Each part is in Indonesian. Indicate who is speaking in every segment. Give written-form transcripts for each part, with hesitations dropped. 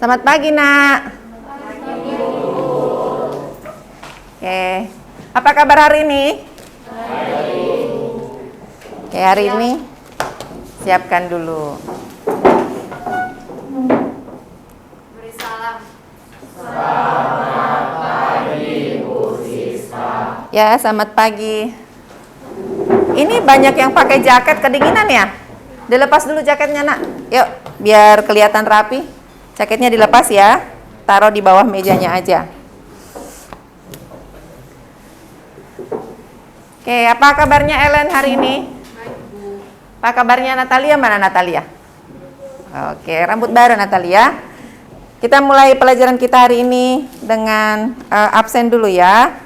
Speaker 1: Selamat pagi, Nak. Oke. Apa kabar hari ini? Oke, hari ini siapkan dulu.
Speaker 2: Beri salam.
Speaker 3: Selamat pagi, Bu Siska.
Speaker 1: Ya, selamat pagi. Ini banyak yang pakai jaket, kedinginan ya? Dilepas dulu jaketnya, Nak. Yuk, biar kelihatan rapi. Jaketnya dilepas ya. Taruh di bawah mejanya aja. Oke, apa kabarnya Ellen hari ini?
Speaker 2: Baik, Bu.
Speaker 1: Apa kabarnya Natalia? Mana Natalia? Oke, rambut baru Natalia. Kita mulai pelajaran kita hari ini dengan absen dulu ya.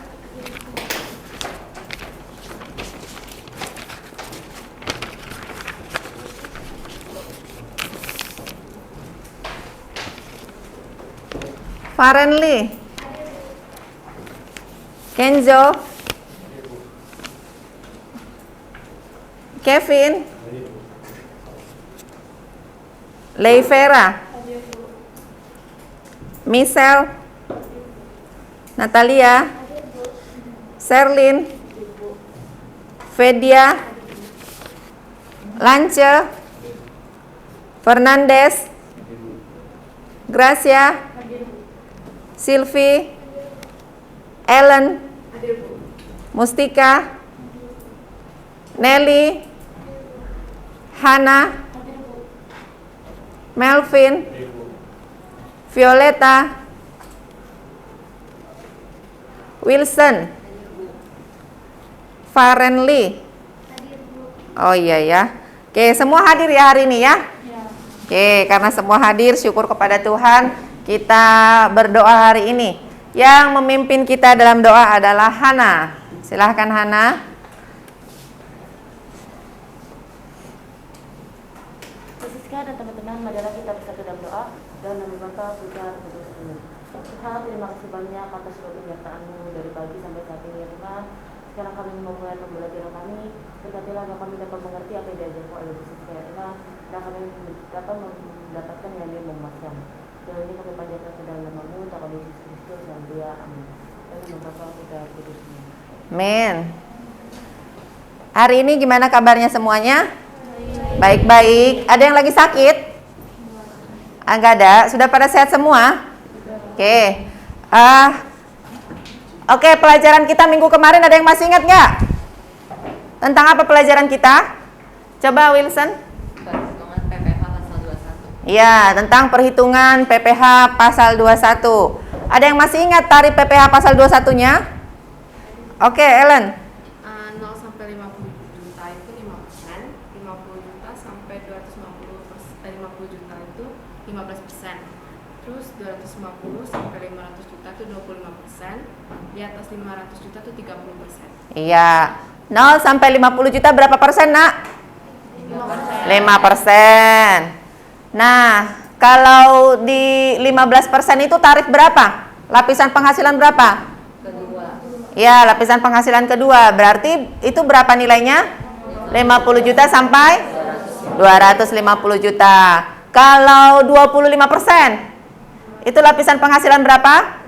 Speaker 1: Farenly, Kenzo, Kevin, Leivera, Michelle, Natalia, Sherlyn, Fedia, Lance, Fernandez, Gracia, Sylvie, Ellen, Mustika, Nelly, Hana, Melvin, Violeta, Wilson, Farenly. Oh iya ya. Oke, semua hadir ya hari ini ya? Oke, karena semua hadir, syukur kepada Tuhan. Kita berdoa hari ini. Yang memimpin kita dalam doa adalah Hana. Silahkan Hana.
Speaker 4: Siska dan teman-teman, marilah kita bersatu dalam doa dan meminta Puja Kudus ini. Tuhan, terima kasih banyak atas seluruh penyertaan-Mu dari pagi sampai saat ini ya Tuhan. Sekarang kami memulai pembelajaran kami. Berkatilah agar kami dapat mengerti apa yang diajarkan oleh Siska ya Tuhan, dan kami dapat mendapatkan yang memuaskan. Dan ini kami panjatkan ke dalam nama-Mu, tak oleh Yesus Kristus dan Dia, amin. Dan membaca Puja Kudus ini.
Speaker 1: Amin. Hari ini gimana kabarnya semuanya? Baik-baik. Ada yang lagi sakit? Enggak ada. Sudah pada sehat semua? Oke. Oke, pelajaran kita minggu kemarin ada yang masih ingat nggak? Tentang apa pelajaran kita? Coba Wilson.
Speaker 2: Perhitungan PPH pasal 21.
Speaker 1: Iya, tentang perhitungan PPH pasal 21. Ada yang masih ingat tarif PPH pasal 21-nya? Oke, Ellen.
Speaker 2: 0 sampai 50 juta itu 5%, 50 juta sampai 250 juta itu 15%. Terus 250 sampai 500 juta itu 25%, di atas 500 juta itu 30%.
Speaker 1: Iya. 0 sampai 50 juta berapa persen, Nak? 5%. Nah, kalau di 15% itu tarif berapa? Lapisan penghasilan berapa?
Speaker 2: Kedua.
Speaker 1: Ya, lapisan penghasilan kedua. Berarti itu berapa nilainya? 50 juta sampai 250 juta. Kalau 25%, itu lapisan penghasilan berapa?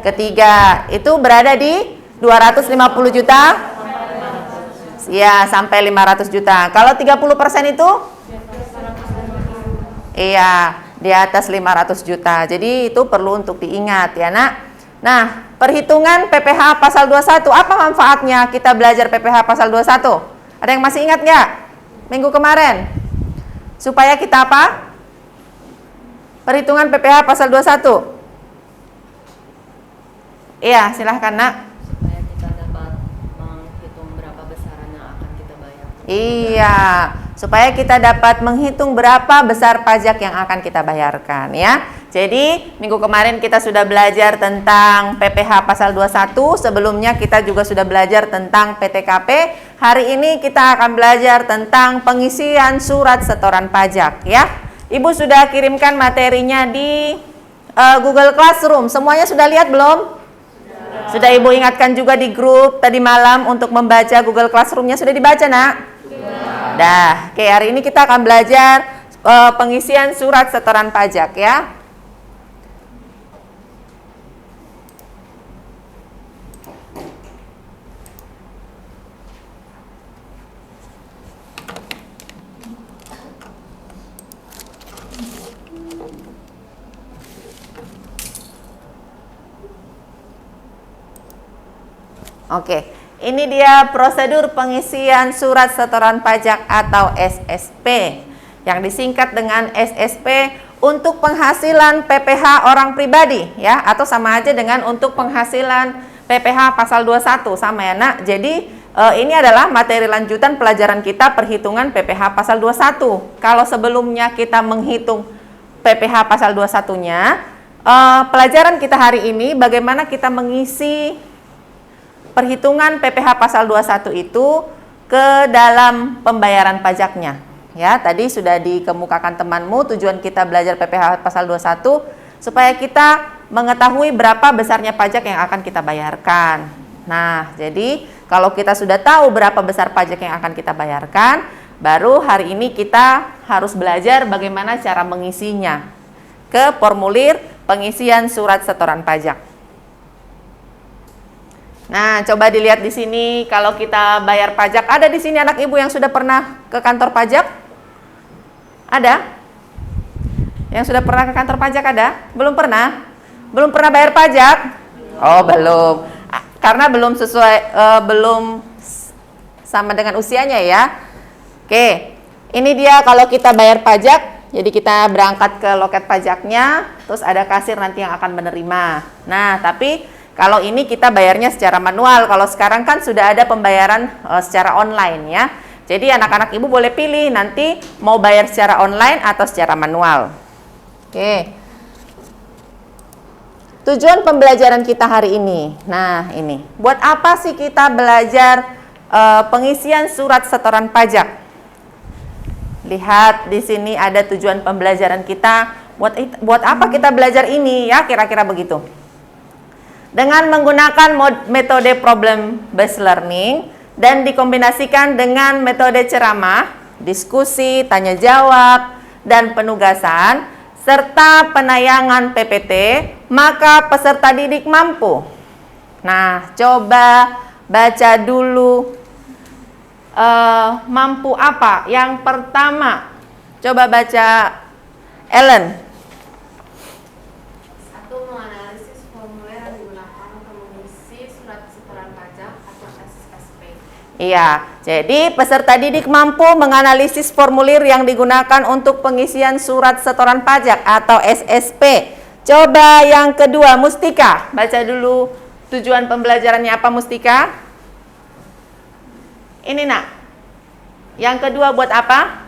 Speaker 1: Ketiga. Itu berada di 250 juta. Ya, sampai 500 juta. Kalau 30% itu? Iya, di atas 500 juta. Jadi itu perlu untuk diingat ya, Nak. Nah, perhitungan PPH pasal 21, apa manfaatnya kita belajar PPH pasal 21? Ada yang masih ingat nggak? Minggu kemarin. Supaya kita apa? Perhitungan PPH pasal 21. Iya, silahkan, Nak.
Speaker 5: Supaya kita dapat menghitung berapa besaran yang akan kita bayar.
Speaker 1: Iya, supaya kita dapat menghitung berapa besar pajak yang akan kita bayarkan ya. Jadi, minggu kemarin kita sudah belajar tentang PPH pasal 21, sebelumnya kita juga sudah belajar tentang PTKP. Hari ini kita akan belajar tentang pengisian surat setoran pajak ya. Ibu sudah kirimkan materinya di Google Classroom. Semuanya sudah lihat belum? Sudah Ibu ingatkan juga di grup tadi malam untuk membaca Google Classroom-nya. Sudah dibaca, Nak? Dah. Oke, hari ini kita akan belajar pengisian surat setoran pajak ya. Oke, ini dia prosedur pengisian surat setoran pajak atau SSP yang disingkat dengan SSP untuk penghasilan PPh orang pribadi ya, atau sama aja dengan untuk penghasilan PPh pasal 21 sama ya Nak. Jadi ini adalah materi lanjutan pelajaran kita perhitungan PPh pasal 21. Kalau sebelumnya kita menghitung PPh pasal 21-nya, pelajaran kita hari ini bagaimana kita mengisi perhitungan PPh pasal 21 itu ke dalam pembayaran pajaknya. Ya, tadi sudah dikemukakan temanmu tujuan kita belajar PPh pasal 21 supaya kita mengetahui berapa besarnya pajak yang akan kita bayarkan. Nah, jadi kalau kita sudah tahu berapa besar pajak yang akan kita bayarkan, baru hari ini kita harus belajar bagaimana cara mengisinya ke formulir pengisian surat setoran pajak. Nah, coba dilihat di sini kalau kita bayar pajak. Ada di sini anak ibu yang sudah pernah ke kantor pajak? Ada? Yang sudah pernah ke kantor pajak ada? Belum pernah? Belum pernah bayar pajak? Oh, belum. Karena belum sesuai, belum sama dengan usianya ya. Oke, ini dia kalau kita bayar pajak. Jadi kita berangkat ke loket pajaknya, terus ada kasir nanti yang akan menerima. Nah, tapi kalau ini kita bayarnya secara manual. Kalau sekarang kan sudah ada pembayaran secara online ya. Jadi anak-anak ibu boleh pilih nanti mau bayar secara online atau secara manual. Oke. Tujuan pembelajaran kita hari ini. Nah, ini. Buat apa sih kita belajar pengisian surat setoran pajak? Lihat di sini ada tujuan pembelajaran kita. Buat apa kita belajar ini ya? Kira-kira begitu. Dengan menggunakan metode problem based learning dan dikombinasikan dengan metode ceramah, diskusi, tanya jawab, dan penugasan, serta penayangan PPT, maka peserta didik mampu. Nah, coba baca dulu mampu apa? Yang pertama, coba baca Ellen. Iya, jadi peserta didik mampu menganalisis formulir yang digunakan untuk pengisian surat setoran pajak atau SSP. Coba yang kedua, Mustika. Baca dulu tujuan pembelajarannya apa, Mustika? Ini Nak. Yang kedua buat apa?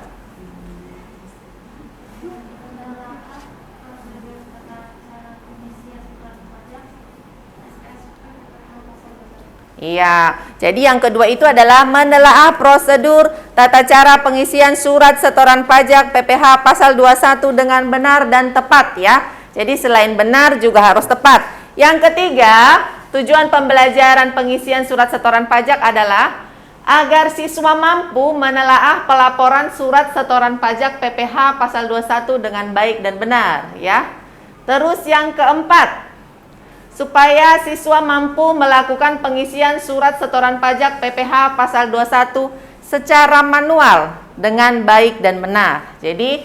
Speaker 1: Iya, jadi yang kedua itu adalah menelaah prosedur tata cara pengisian surat setoran pajak PPh pasal 21 dengan benar dan tepat ya. Jadi selain benar juga harus tepat. Yang ketiga, tujuan pembelajaran pengisian surat setoran pajak adalah agar siswa mampu menelaah pelaporan surat setoran pajak PPh pasal 21 dengan baik dan benar ya. Terus yang keempat, supaya siswa mampu melakukan pengisian surat setoran pajak PPh pasal 21 secara manual dengan baik dan benar. Jadi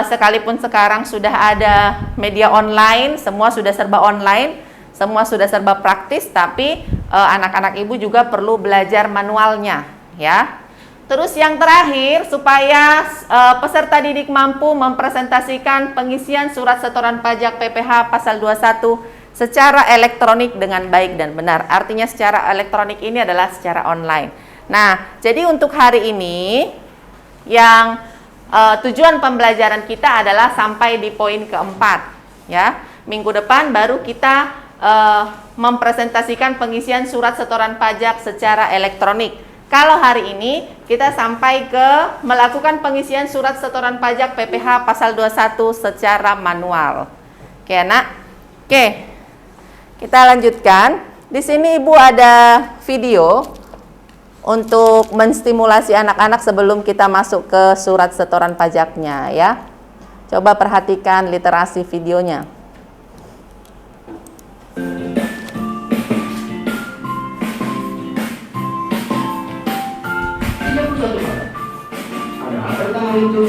Speaker 1: sekalipun sekarang sudah ada media online, semua sudah serba online, semua sudah serba praktis, tapi anak-anak ibu juga perlu belajar manualnya ya. Terus yang terakhir, supaya peserta didik mampu mempresentasikan pengisian surat setoran pajak PPh pasal 21 secara elektronik dengan baik dan benar. Artinya secara elektronik ini adalah secara online. Nah, jadi untuk hari ini yang tujuan pembelajaran kita adalah sampai di poin keempat ya. Minggu depan baru kita mempresentasikan pengisian surat setoran pajak secara elektronik. Kalau hari ini kita sampai ke melakukan pengisian surat setoran pajak PPh pasal 21 secara manual. Oke, Nak. Oke. Kita lanjutkan. Di sini Ibu ada video untuk menstimulasi anak-anak sebelum kita masuk ke surat setoran pajaknya ya. Coba perhatikan literasi videonya.
Speaker 3: Ada apa tanggal itu?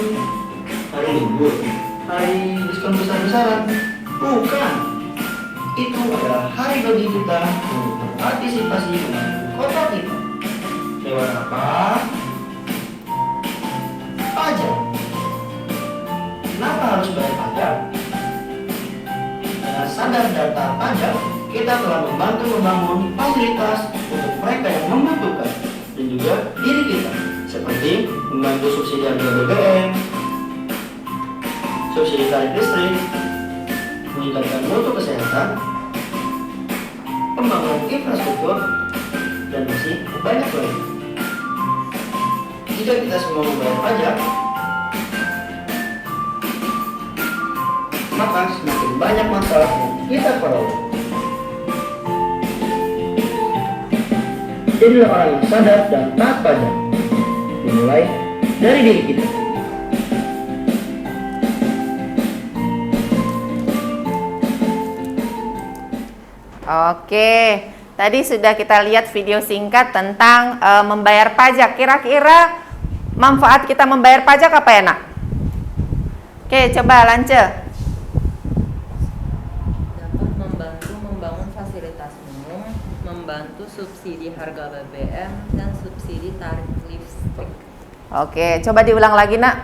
Speaker 3: Hari libur? Hari diskon besar-besaran? Bukan. Itu adalah hari bagi kita untuk partisipasi membangun kota kita. Lewat apa? Pajak. Kenapa harus bayar pajak? Dengan sadar data pajak, kita telah membantu membangun fasilitas untuk mereka yang membutuhkan dan juga diri kita, seperti membantu subsidi harga BBM, subsidi tarif listrik, meningkatkan mutu kesehatan, pembangunan infrastruktur, dan masih banyak lagi. Jika kita semua membayar pajak, maka semakin banyak masalah yang kita peroleh. Jadilah orang yang sadar dan taat pajak, dimulai dari diri kita.
Speaker 1: Oke, tadi sudah kita lihat video singkat tentang membayar pajak. Kira-kira manfaat kita membayar pajak apa ya, Nak? Oke, coba Lance.
Speaker 5: Dapat membantu membangun fasilitas umum, membantu subsidi harga BBM, dan subsidi tarif listrik.
Speaker 1: Oke, coba diulang lagi, Nak.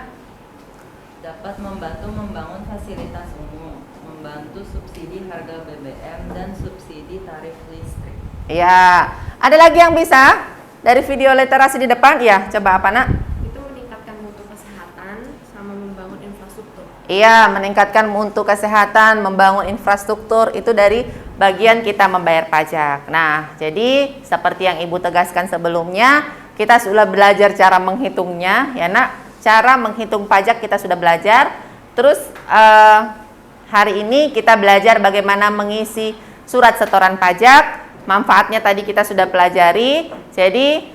Speaker 5: Dapat membantu membangun fasilitas umum, membantu subsidi harga BBM, dan subsidi tarif listrik.
Speaker 1: Ya, ada lagi yang bisa dari video literasi di depan? Ya, coba apa, Nak?
Speaker 2: Itu meningkatkan mutu kesehatan sama membangun infrastruktur.
Speaker 1: Iya, meningkatkan mutu kesehatan, membangun infrastruktur, itu dari bagian kita membayar pajak. Nah, jadi seperti yang Ibu tegaskan sebelumnya, kita sudah belajar cara menghitungnya, ya Nak. Cara menghitung pajak kita sudah belajar. Terus hari ini kita belajar bagaimana mengisi surat setoran pajak. Manfaatnya tadi kita sudah pelajari. Jadi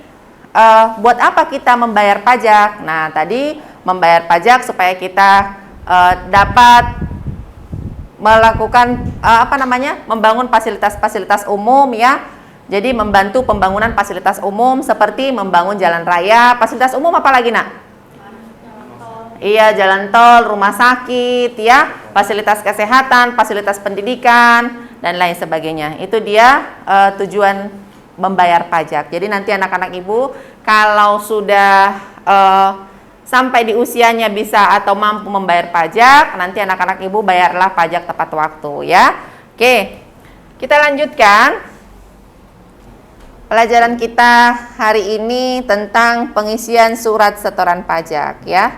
Speaker 1: buat apa kita membayar pajak? Nah, tadi membayar pajak supaya kita dapat melakukan membangun fasilitas-fasilitas umum, ya. Jadi membantu pembangunan fasilitas umum seperti membangun jalan raya. Fasilitas umum apa lagi, Nak? Iya, jalan tol, rumah sakit, ya, fasilitas kesehatan, fasilitas pendidikan, dan lain sebagainya. Itu dia tujuan membayar pajak. Jadi nanti anak-anak Ibu kalau sudah sampai di usianya bisa atau mampu membayar pajak, nanti anak-anak Ibu bayarlah pajak tepat waktu, ya. Oke, kita lanjutkan pelajaran kita hari ini tentang pengisian surat setoran pajak, ya.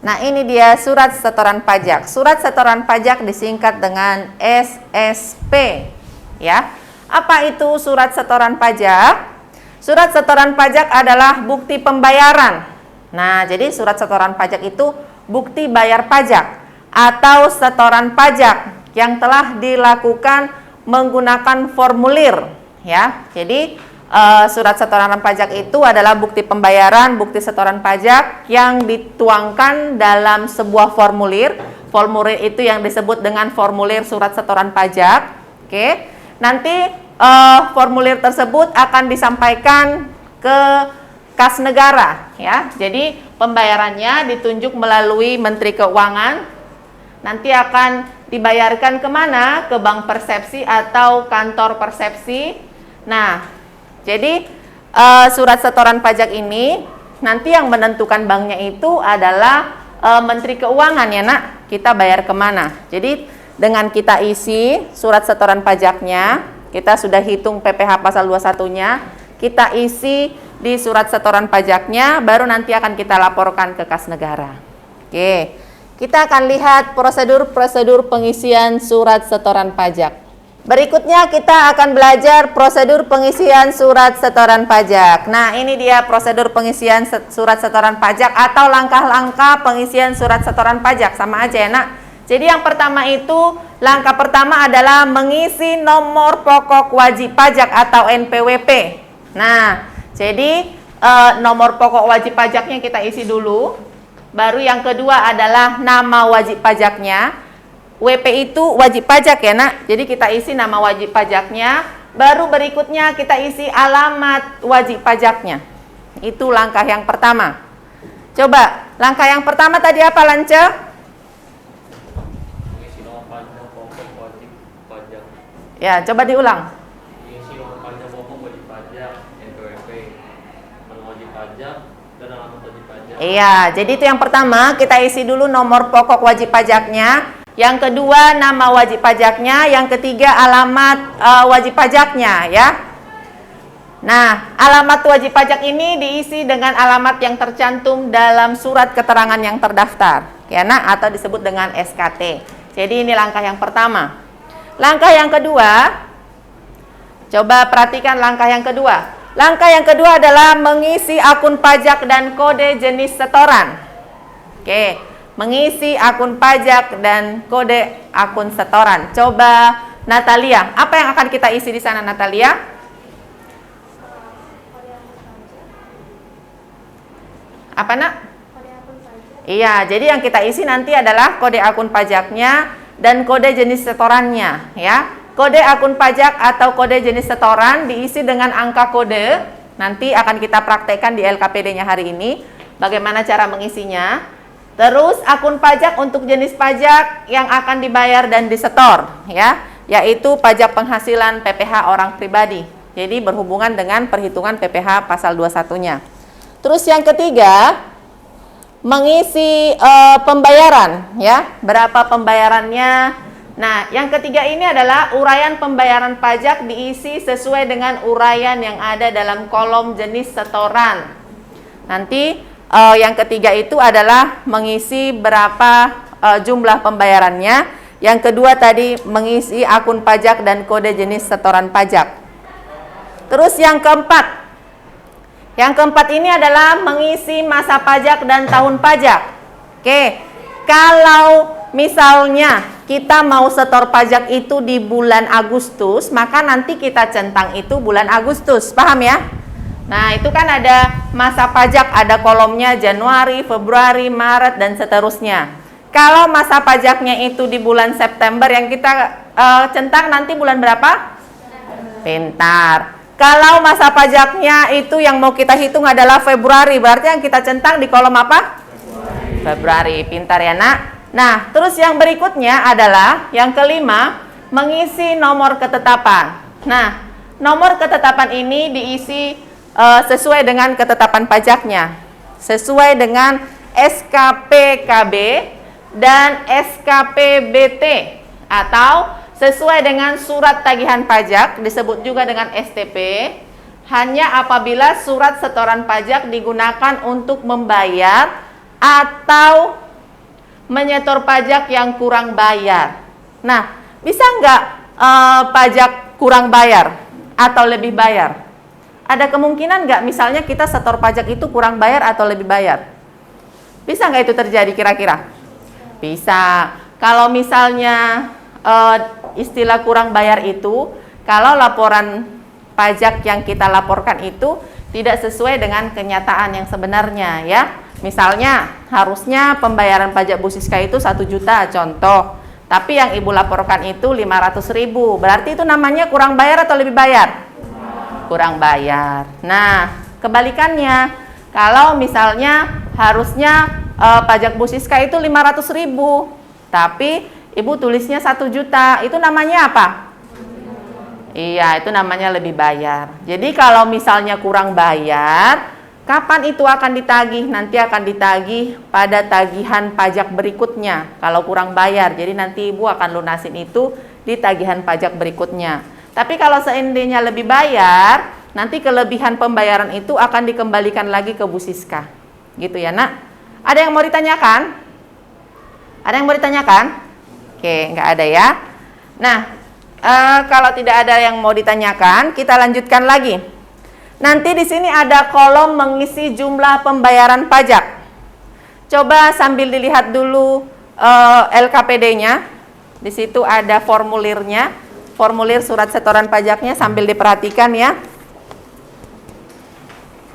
Speaker 1: Nah, ini dia surat setoran pajak. Surat setoran pajak disingkat dengan SSP, ya. Apa itu surat setoran pajak? Surat setoran pajak adalah bukti pembayaran. Nah, jadi surat setoran pajak itu bukti bayar pajak atau setoran pajak yang telah dilakukan menggunakan formulir, ya. Jadi surat setoran pajak itu adalah bukti pembayaran, bukti setoran pajak yang dituangkan dalam sebuah formulir. Formulir itu yang disebut dengan formulir surat setoran pajak. Oke, nanti formulir tersebut akan disampaikan ke kas negara, ya. Jadi pembayarannya ditunjuk melalui Menteri Keuangan. Nanti akan dibayarkan kemana? Ke Bank Persepsi atau kantor persepsi. Nah, jadi surat setoran pajak ini nanti yang menentukan banknya itu adalah Menteri Keuangan, ya Nak. Kita bayar kemana? Jadi dengan kita isi surat setoran pajaknya, kita sudah hitung PPh pasal 21-nya, kita isi di surat setoran pajaknya, baru nanti akan kita laporkan ke kas negara. Oke, kita akan lihat prosedur-prosedur pengisian surat setoran pajak. Berikutnya kita akan belajar prosedur pengisian surat setoran pajak. Nah, ini dia prosedur pengisian surat setoran pajak atau langkah-langkah pengisian surat setoran pajak. Sama aja ya, Nak. Jadi yang pertama itu, langkah pertama adalah mengisi nomor pokok wajib pajak atau NPWP. Nah, jadi nomor pokok wajib pajaknya kita isi dulu. Baru yang kedua adalah nama wajib pajaknya. WP itu wajib pajak ya, Nak. Jadi kita isi nama wajib pajaknya. Baru berikutnya kita isi alamat wajib pajaknya. Itu langkah yang pertama. Coba, langkah yang pertama tadi apa, Lance? Ya, coba diulang.
Speaker 6: Mengisi nomor pajak pokok wajib pajak, NPWP, nama wajib pajak, dan alamat wajib pajak.
Speaker 1: Iya, jadi itu yang pertama, kita isi dulu nomor pokok wajib pajaknya. Yang kedua, nama wajib pajaknya. Yang ketiga, alamat wajib pajaknya, ya. Nah, alamat wajib pajak ini diisi dengan alamat yang tercantum dalam surat keterangan yang terdaftar, ya, nah, atau disebut dengan SKT. Jadi ini langkah yang pertama. Langkah yang kedua, coba perhatikan langkah yang kedua. Langkah yang kedua adalah mengisi akun pajak dan kode jenis setoran. Oke, mengisi akun pajak dan kode akun setoran. Coba Natalia, apa yang akan kita isi di sana, Natalia? Apa, nak? Iya, jadi yang kita isi nanti adalah kode akun pajaknya dan kode jenis setorannya, ya. Kode akun pajak atau kode jenis setoran diisi dengan angka kode. Nanti akan kita praktekkan di LKPD-nya hari ini bagaimana cara mengisinya. Terus akun pajak untuk jenis pajak yang akan dibayar dan disetor, ya, yaitu pajak penghasilan PPh orang pribadi. Jadi berhubungan dengan perhitungan PPh pasal 21-nya. Terus yang ketiga, mengisi pembayaran, ya, berapa pembayarannya. Nah, yang ketiga ini adalah uraian pembayaran pajak diisi sesuai dengan uraian yang ada dalam kolom jenis setoran. Nanti yang ketiga itu adalah mengisi berapa jumlah pembayarannya. Yang kedua tadi mengisi akun pajak dan kode jenis setoran pajak. Terus yang keempat. Yang keempat ini adalah mengisi masa pajak dan tahun pajak. Oke, kalau misalnya kita mau setor pajak itu di bulan Agustus, maka nanti kita centang itu bulan Agustus, paham ya? Nah, itu kan ada masa pajak, ada kolomnya Januari, Februari, Maret, dan seterusnya. Kalau masa pajaknya itu di bulan September, yang kita centang nanti bulan berapa? Pintar. Kalau masa pajaknya itu yang mau kita hitung adalah Februari, berarti yang kita centang di kolom apa? Februari. Pintar ya, nak? Nah, terus yang berikutnya adalah yang kelima, mengisi nomor ketetapan. Nah, nomor ketetapan ini diisi sesuai dengan ketetapan pajaknya, sesuai dengan SKPKB dan SKPBT, atau sesuai dengan surat tagihan pajak, disebut juga dengan STP, hanya apabila surat setoran pajak digunakan untuk membayar atau menyetor pajak yang kurang bayar. Nah, bisa nggak pajak kurang bayar atau lebih bayar? Ada kemungkinan nggak misalnya kita setor pajak itu kurang bayar atau lebih bayar? Bisa nggak itu terjadi kira-kira? Bisa. Kalau misalnya istilah kurang bayar itu, kalau laporan pajak yang kita laporkan itu tidak sesuai dengan kenyataan yang sebenarnya, ya. Misalnya harusnya pembayaran pajak Bu Siska itu 1 juta contoh, tapi yang ibu laporkan itu 500.000, berarti itu namanya kurang bayar atau lebih bayar? Kurang bayar. Nah, kebalikannya, kalau misalnya harusnya pajak Bu Siska itu 500.000, tapi ibu tulisnya 1 juta, itu namanya apa? Iya, itu namanya lebih bayar. Jadi kalau misalnya kurang bayar, kapan itu akan ditagih? Nanti akan ditagih pada tagihan pajak berikutnya kalau kurang bayar. Jadi nanti ibu akan lunasin itu di tagihan pajak berikutnya. Tapi kalau seandainya lebih bayar, nanti kelebihan pembayaran itu akan dikembalikan lagi ke Bu Siska. Gitu ya, nak? Ada yang mau ditanyakan? Ada yang mau ditanyakan? Oke, nggak ada ya. Nah, kalau tidak ada yang mau ditanyakan, kita lanjutkan lagi. Nanti di sini ada kolom mengisi jumlah pembayaran pajak. Coba sambil dilihat dulu LKPD-nya. Di situ ada formulirnya, formulir surat setoran pajaknya, sambil diperhatikan ya.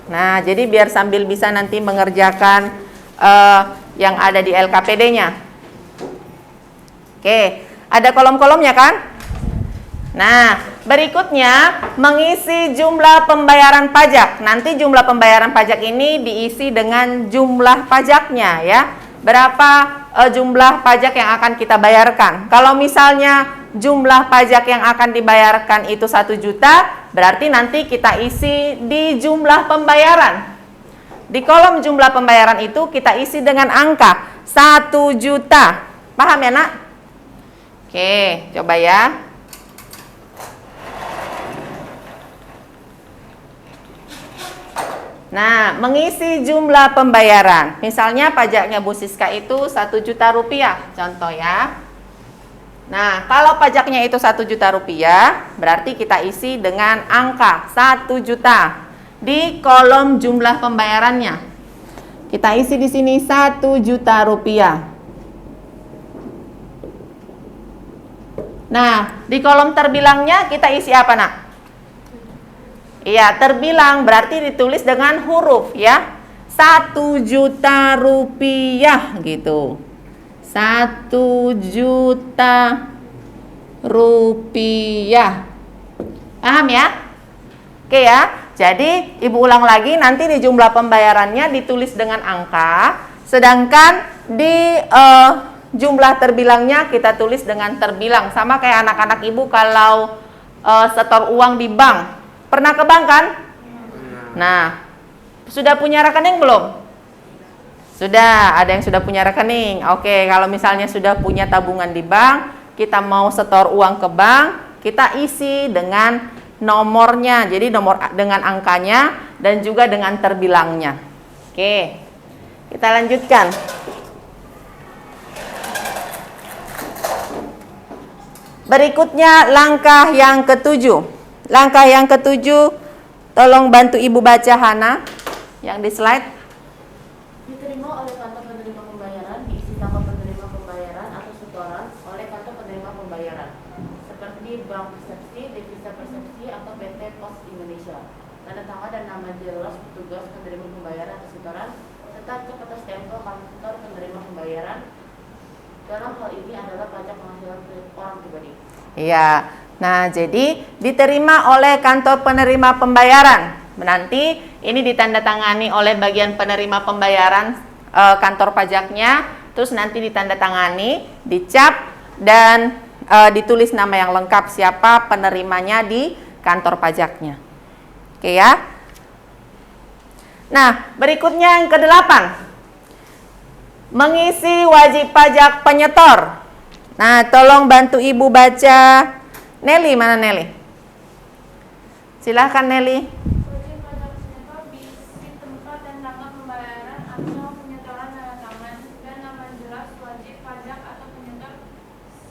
Speaker 1: Nah, jadi biar sambil bisa nanti mengerjakan yang ada di LKPD-nya. Oke, ada kolom-kolomnya kan? Nah, berikutnya mengisi jumlah pembayaran pajak. Nanti jumlah pembayaran pajak ini diisi dengan jumlah pajaknya ya. Berapa jumlah pajak yang akan kita bayarkan? Kalau misalnya jumlah pajak yang akan dibayarkan itu 1 juta, berarti nanti kita isi di jumlah pembayaran. Di kolom jumlah pembayaran itu kita isi dengan angka 1 juta. Paham ya, Nak? Oke, coba ya. Nah, mengisi jumlah pembayaran. Misalnya pajaknya Bu Siska itu 1 juta rupiah, contoh ya. Nah, kalau pajaknya itu 1 juta rupiah, berarti kita isi dengan angka 1 juta di kolom jumlah pembayarannya. Kita isi di sini 1 juta rupiah. Nah, di kolom terbilangnya kita isi apa, Nak? Iya, terbilang berarti ditulis dengan huruf ya. 1 juta rupiah gitu. 1 juta rupiah. Paham ya? Oke ya. Jadi, Ibu ulang lagi, nanti di jumlah pembayarannya ditulis dengan angka, sedangkan di jumlah terbilangnya kita tulis dengan terbilang. Sama kayak anak-anak Ibu kalau setor uang di bank. Pernah ke bank kan? Nah, sudah punya rekening belum? Sudah, ada yang sudah punya rekening. Oke, kalau misalnya sudah punya tabungan di bank, kita mau setor uang ke bank, kita isi dengan nomornya. Jadi nomor dengan angkanya dan juga dengan terbilangnya. Oke, kita lanjutkan. Berikutnya langkah yang ketujuh. Langkah yang ketujuh, tolong bantu Ibu baca Hana yang di slide.
Speaker 4: Diterima oleh kantor penerima pembayaran, diisi tanggal penerima pembayaran atau setoran oleh kantor penerima pembayaran, seperti Bank Persepsi, Devisa Persepsi, atau PT Pos Indonesia. Tanda tangan dan nama jelas petugas penerima pembayaran atau setoran, serta cek atau stempel kantor penerima pembayaran. Dalam hal ini adalah pajak penghasilan orang pribadi.
Speaker 1: Iya. Nah, jadi diterima oleh kantor penerima pembayaran. Nanti ini ditandatangani oleh bagian penerima pembayaran kantor pajaknya, terus nanti ditandatangani, dicap dan ditulis nama yang lengkap siapa penerimanya di kantor pajaknya. Oke ya. Nah, berikutnya yang ke-8. Mengisi wajib pajak penyetor. Nah, tolong bantu Ibu baca. Nelly, mana Nelly? Silahkan Nelly.
Speaker 2: Wajib pajak penyetor diisi tempat dan tanggal pembayaran atau penyetoran tanda tangan dan nama jelas wajib pajak atau penyetor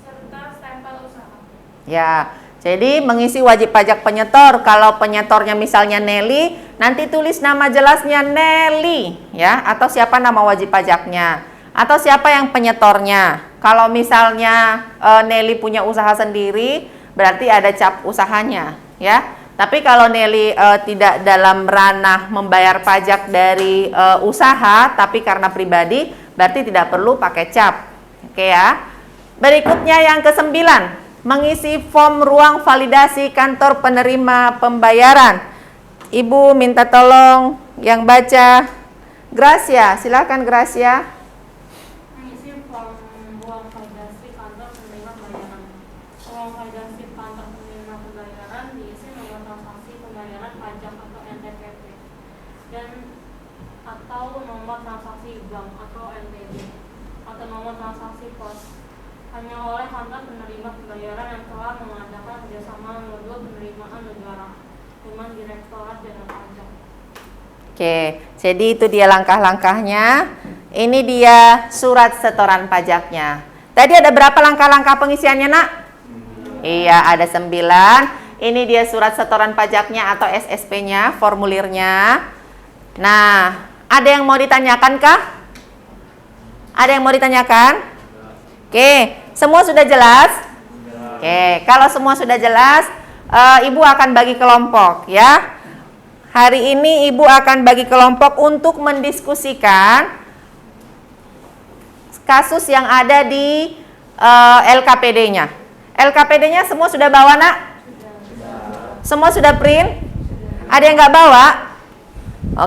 Speaker 2: serta stempel usaha.
Speaker 1: Ya, jadi mengisi wajib pajak penyetor. Kalau penyetornya misalnya Nelly, nanti tulis nama jelasnya Nelly ya, atau siapa nama wajib pajaknya, atau siapa yang penyetornya. Kalau misalnya Nelly punya usaha sendiri, berarti ada cap usahanya ya. Tapi kalau Nelly tidak dalam ranah membayar pajak dari usaha, tapi karena pribadi, berarti tidak perlu pakai cap. Oke ya. Berikutnya yang ke-9, mengisi form ruang validasi kantor penerima pembayaran. Ibu minta tolong yang baca Gracia, silakan Gracia.
Speaker 2: Mengisi form ruang validasi kantor penerima pembayaran. Ruang validasi kantor penerima pembayaran diisi nomor transaksi pembayaran pajak atau NTPP dan atau nomor transaksi bank atau NTB atau nomor transaksi pos hanya oleh kantor penerima pembayaran yang telah mengadakan kerjasama modul penerimaan negara dengan Direktorat Jenderal Pajak.
Speaker 1: Oke, jadi itu dia langkah-langkahnya. Ini dia surat setoran pajaknya. Tadi ada berapa langkah-langkah pengisiannya, Nak? Iya, ada 9. Ini dia surat setoran pajaknya atau SSP-nya, formulirnya. Nah, ada yang mau ditanyakan kah? Ada yang mau ditanyakan? Oke, semua sudah jelas? Oke, kalau semua sudah jelas, Ibu akan bagi kelompok ya. Hari ini Ibu akan bagi kelompok untuk mendiskusikan kasus yang ada di LKPD-nya. LKPD-nya semua sudah bawa, Nak? Semua sudah print? Ada yang nggak bawa?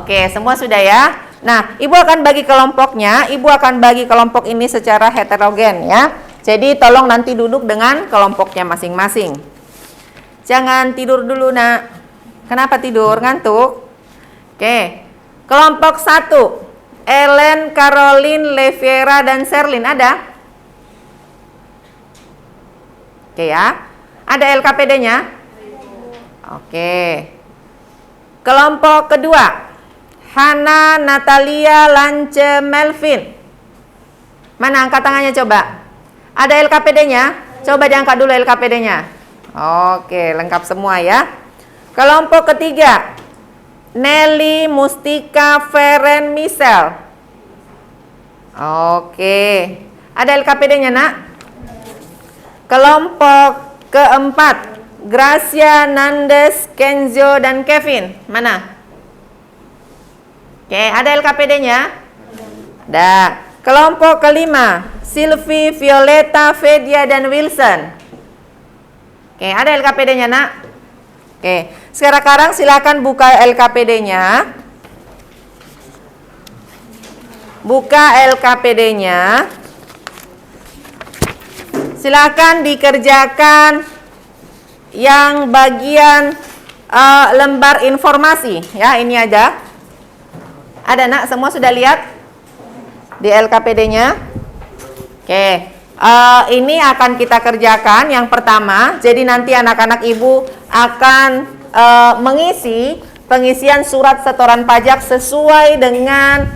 Speaker 1: Oke, semua sudah ya. Nah, Ibu akan bagi kelompoknya. Ibu akan bagi kelompok ini secara heterogen ya. Jadi tolong nanti duduk dengan kelompoknya masing-masing. Jangan tidur dulu, Nak. Kenapa tidur? Ngantuk? Oke. Kelompok 1. Ellen, Caroline, Leviera, dan Sherlyn. Ada? Oke ya. Ada LKPD-nya? Oke. Kelompok kedua. Hana, Natalia, Lance, Melvin. Mana angkat tangannya coba? Ada LKPD-nya? Coba diangkat dulu LKPD-nya. Oke, lengkap semua ya. Kelompok ketiga. Nelly, Mustika, Feren, Michelle. Oke. Ada LKPD-nya, Nak? Kelompok keempat. Gracia, Nandes, Kenzo, dan Kevin. Mana? Oke, ada LKPD-nya? Ada. Kelompok kelima. Sylvie, Violeta, Fedia, dan Wilson. Oke, ada LKPD-nya, Nak? Oke, sekarang silakan buka LKPD-nya. Buka LKPD-nya. Silakan dikerjakan yang bagian lembar informasi. Ya, ini aja. Ada, Nak? Semua sudah lihat di LKPD-nya? Oke. Ini akan kita kerjakan yang pertama. Jadi nanti anak-anak ibu akan mengisi pengisian surat setoran pajak sesuai dengan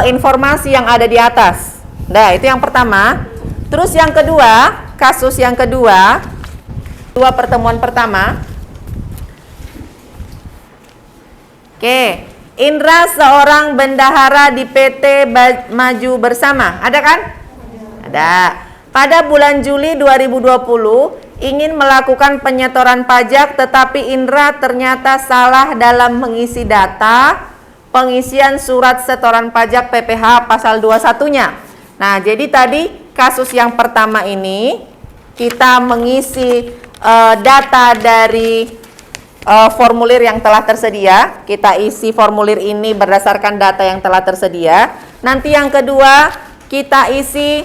Speaker 1: informasi yang ada di atas. Nah, itu yang pertama. Terus yang kedua, kasus yang kedua, dua pertemuan pertama. Oke, Indra seorang bendahara di PT Maju Bersama. Ada kan? Ada. Pada bulan Juli 2020 ingin melakukan penyetoran pajak, tetapi Indra ternyata salah dalam mengisi data pengisian surat setoran pajak PPh pasal 21-nya. Nah, jadi tadi kasus yang pertama ini kita mengisi data dari formulir yang telah tersedia. Kita isi formulir ini berdasarkan data yang telah tersedia. Nanti yang kedua kita isi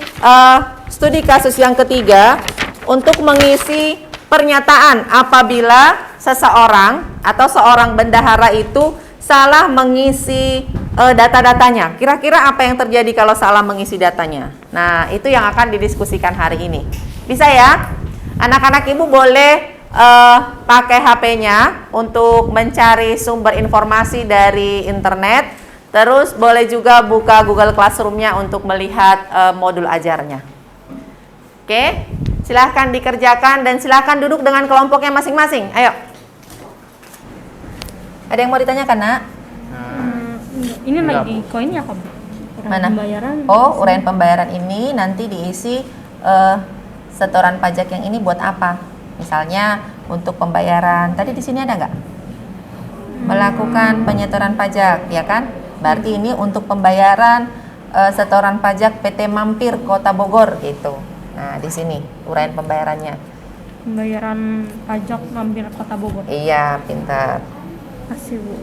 Speaker 1: studi kasus yang ketiga untuk mengisi pernyataan apabila seseorang atau seorang bendahara itu salah mengisi data-datanya. Kira-kira apa yang terjadi kalau salah mengisi datanya? Nah, itu yang akan didiskusikan hari ini. Bisa ya? Anak-anak ibu boleh pakai HP-nya untuk mencari sumber informasi dari internet. Terus boleh juga buka Google Classroom-nya untuk melihat modul ajarnya. Oke, silahkan dikerjakan dan silahkan duduk dengan kelompoknya masing-masing. Ayo. Ada yang mau ditanyakan, Nak?
Speaker 7: Ini lagi koinnya apa?
Speaker 1: Mana?
Speaker 7: Pembayaran.
Speaker 1: Oh, uraian pembayaran ini nanti diisi setoran pajak yang ini buat apa? Misalnya untuk pembayaran. Tadi di sini ada nggak? Melakukan penyetoran pajak, ya kan? Berarti ini untuk pembayaran setoran pajak PT Mampir Kota Bogor gitu. Nah, di sini uraian pembayarannya.
Speaker 7: Pembayaran pajak Mampir Kota Bogor.
Speaker 1: Iya, pintar.
Speaker 7: Kasih, Bu.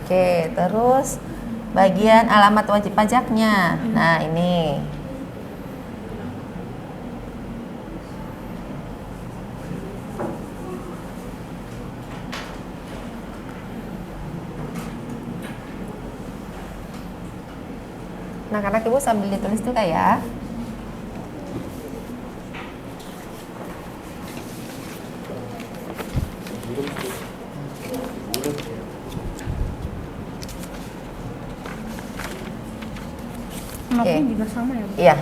Speaker 1: Oke, terus bagian alamat wajib pajaknya. Nah, ini. Anak-anak ibu sambil ditulis juga ya.
Speaker 7: Kenapa
Speaker 1: Oke.
Speaker 7: juga sama ya, Bu?
Speaker 1: Iya.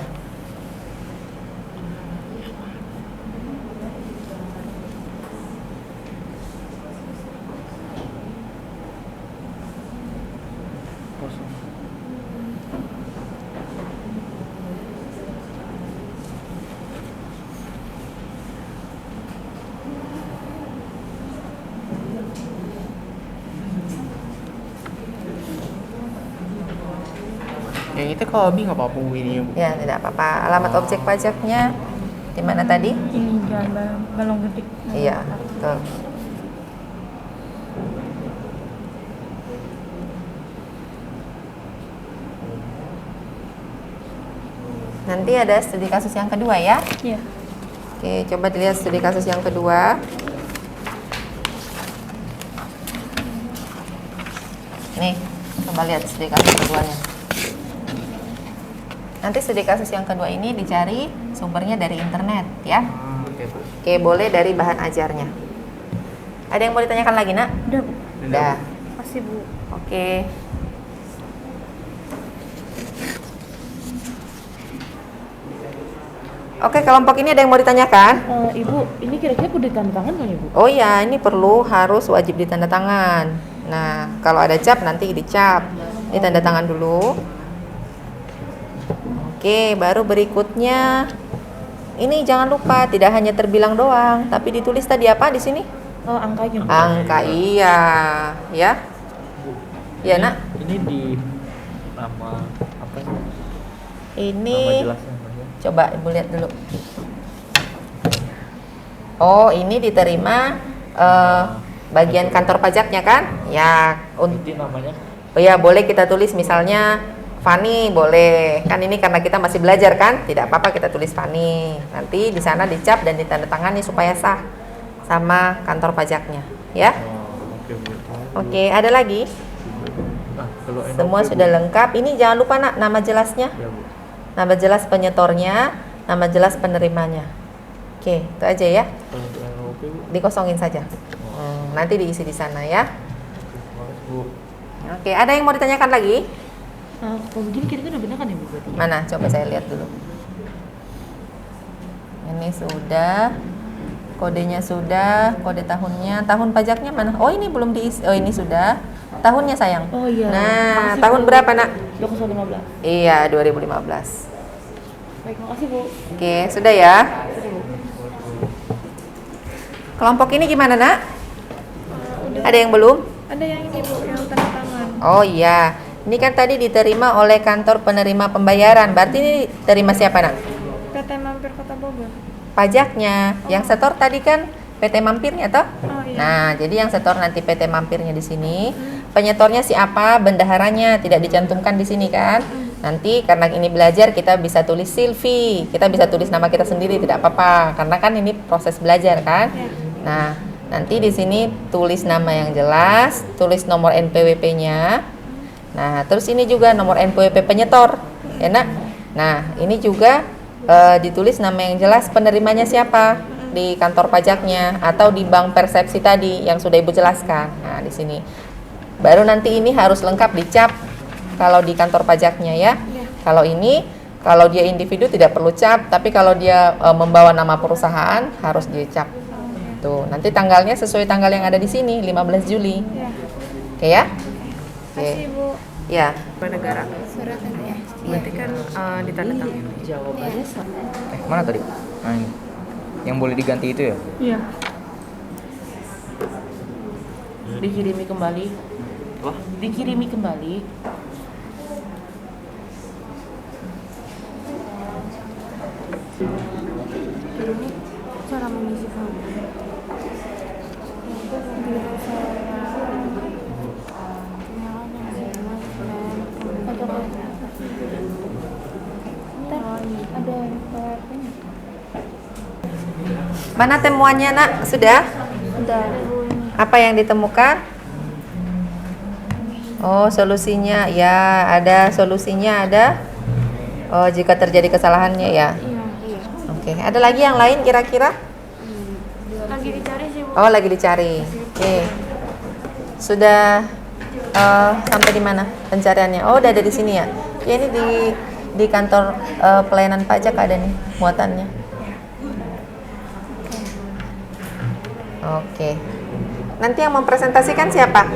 Speaker 8: Yang itu kalau nggak apa-apa Bu ini ya Bu.
Speaker 1: Ya, tidak apa-apa. Alamat objek pajaknya di mana tadi?
Speaker 7: Ini jalan balong gedik.
Speaker 1: Iya, betul. Nanti ada studi kasus yang kedua ya.
Speaker 7: Iya.
Speaker 1: Oke, coba dilihat studi kasus yang kedua. Nih, coba lihat studi kasus keduanya. Nanti studi kasus yang kedua ini dicari sumbernya dari internet ya.
Speaker 8: Oke Bu.
Speaker 1: Oke, boleh dari bahan ajarnya. Ada yang mau ditanyakan lagi, Nak?
Speaker 7: Udah, Bu.
Speaker 1: Udah.
Speaker 7: Makasih, Bu.
Speaker 1: Oke. Oke, kelompok ini ada yang mau ditanyakan?
Speaker 4: Ibu, ini kira-kira perlu ditanda tangan nggak Ibu?
Speaker 1: Oh ya, ini perlu harus wajib ditanda tangan. Nah, kalau ada cap nanti dicap. Ini tanda tangan dulu. Oke, baru berikutnya. Ini jangan lupa tidak hanya terbilang doang, tapi ditulis tadi apa di sini?
Speaker 4: Oh, angkanya.
Speaker 1: Angka, iya, ya. Ya, Nak.
Speaker 8: Ini di nama apa sih?
Speaker 1: Ini
Speaker 8: Nama jelasnya Mbak, ya?
Speaker 1: coba Ibu lihat dulu. Oh, ini diterima bagian kantor pajaknya kan? Ya,
Speaker 8: Berarti namanya
Speaker 1: oh ya, boleh kita tulis misalnya Fani, boleh. Kan ini karena kita masih belajar kan? Tidak apa-apa kita tulis Fani. Nanti di sana dicap dan ditandatangani supaya sah sama kantor pajaknya, ya.
Speaker 8: oke Bu.
Speaker 1: Oke, ada lagi?
Speaker 8: Nah, kalau
Speaker 1: Semua
Speaker 8: NOP, Bu.
Speaker 1: sudah lengkap. Ini jangan lupa Nak, nama jelasnya.
Speaker 8: Ya Bu.
Speaker 1: Nama jelas penyetornya, nama jelas penerimanya. Oke, itu aja ya.
Speaker 8: Kalau untuk NOP Bu.
Speaker 1: Dikosongin saja. Nanti diisi di sana ya.
Speaker 8: Terima kasih Bu.
Speaker 1: Oke, ada yang mau ditanyakan lagi?
Speaker 4: Kalau begini kira-kira udah benar kan Ibu berarti?
Speaker 1: Mana? Coba saya lihat dulu. Ini sudah, kodenya sudah, kode tahunnya, tahun pajaknya mana? Oh ini belum diisi. Oh ini sudah. Tahunnya sayang.
Speaker 4: Oh iya.
Speaker 1: Nah,
Speaker 4: Makasih,
Speaker 1: tahun
Speaker 4: Bu.
Speaker 1: berapa Nak?
Speaker 4: 2015.
Speaker 1: Iya, 2015.
Speaker 4: Baik, makasih Bu.
Speaker 1: Oke, sudah ya. Kelompok ini gimana Nak? Ada yang belum?
Speaker 7: Ada yang ini, Bu, yang tanda tangan.
Speaker 1: Oh iya, ini kan tadi diterima oleh kantor penerima pembayaran. Berarti ini terima siapa Nak?
Speaker 7: PT Mampir Kota Bogor.
Speaker 1: Pajaknya. Yang setor tadi kan PT Mampirnya toh?
Speaker 7: Oh iya.
Speaker 1: Nah, jadi yang setor nanti PT Mampirnya di sini. Penyetornya siapa? Bendaharanya tidak dicantumkan di sini kan? Nanti karena ini belajar kita bisa tulis Silvi, kita bisa tulis nama kita sendiri tidak apa-apa karena kan ini proses belajar kan? Nah, nanti di sini tulis nama yang jelas, tulis nomor NPWP-nya. Nah, terus ini juga nomor NPWP penyetor, ya Nak? Nah, ini juga ditulis nama yang jelas penerimanya siapa di kantor pajaknya atau di bank persepsi tadi yang sudah Ibu jelaskan. Nah, di sini. Baru nanti ini harus lengkap dicap kalau di kantor pajaknya ya. Kalau ini, kalau dia individu tidak perlu cap, tapi kalau dia membawa nama perusahaan harus dicap. Tuh, nanti tanggalnya sesuai tanggal yang ada di sini, 15 Juli.
Speaker 7: Ya.
Speaker 1: Oke ya? Oke.
Speaker 7: Makasih, Bu.
Speaker 1: Ya.
Speaker 2: negara
Speaker 7: Surat ya.
Speaker 2: berarti kan ditandatangani.
Speaker 4: Jawabannya sama.
Speaker 9: Mana tadi? Nah, ini. Yang boleh diganti itu ya?
Speaker 7: Iya.
Speaker 4: Dikirimi kembali.
Speaker 9: Wah,
Speaker 4: Dikirimi kembali.
Speaker 7: Cara mengisi formulir.
Speaker 1: Mana temuannya Nak? Sudah?
Speaker 7: Udah.
Speaker 1: Apa yang ditemukan? Oh, solusinya ya, ada solusinya ada. Oh, jika terjadi kesalahannya ya.
Speaker 7: Iya.
Speaker 1: Oke, ada lagi yang lain kira-kira?
Speaker 7: Lagi dicari sih, Bu.
Speaker 1: Oh, lagi dicari. Oke. Sudah sampai di mana pencariannya? Oh, udah ada di sini ya. Ya ini di kantor pelayanan pajak ada nih muatannya. Oke. Nanti yang mempresentasikan siapa?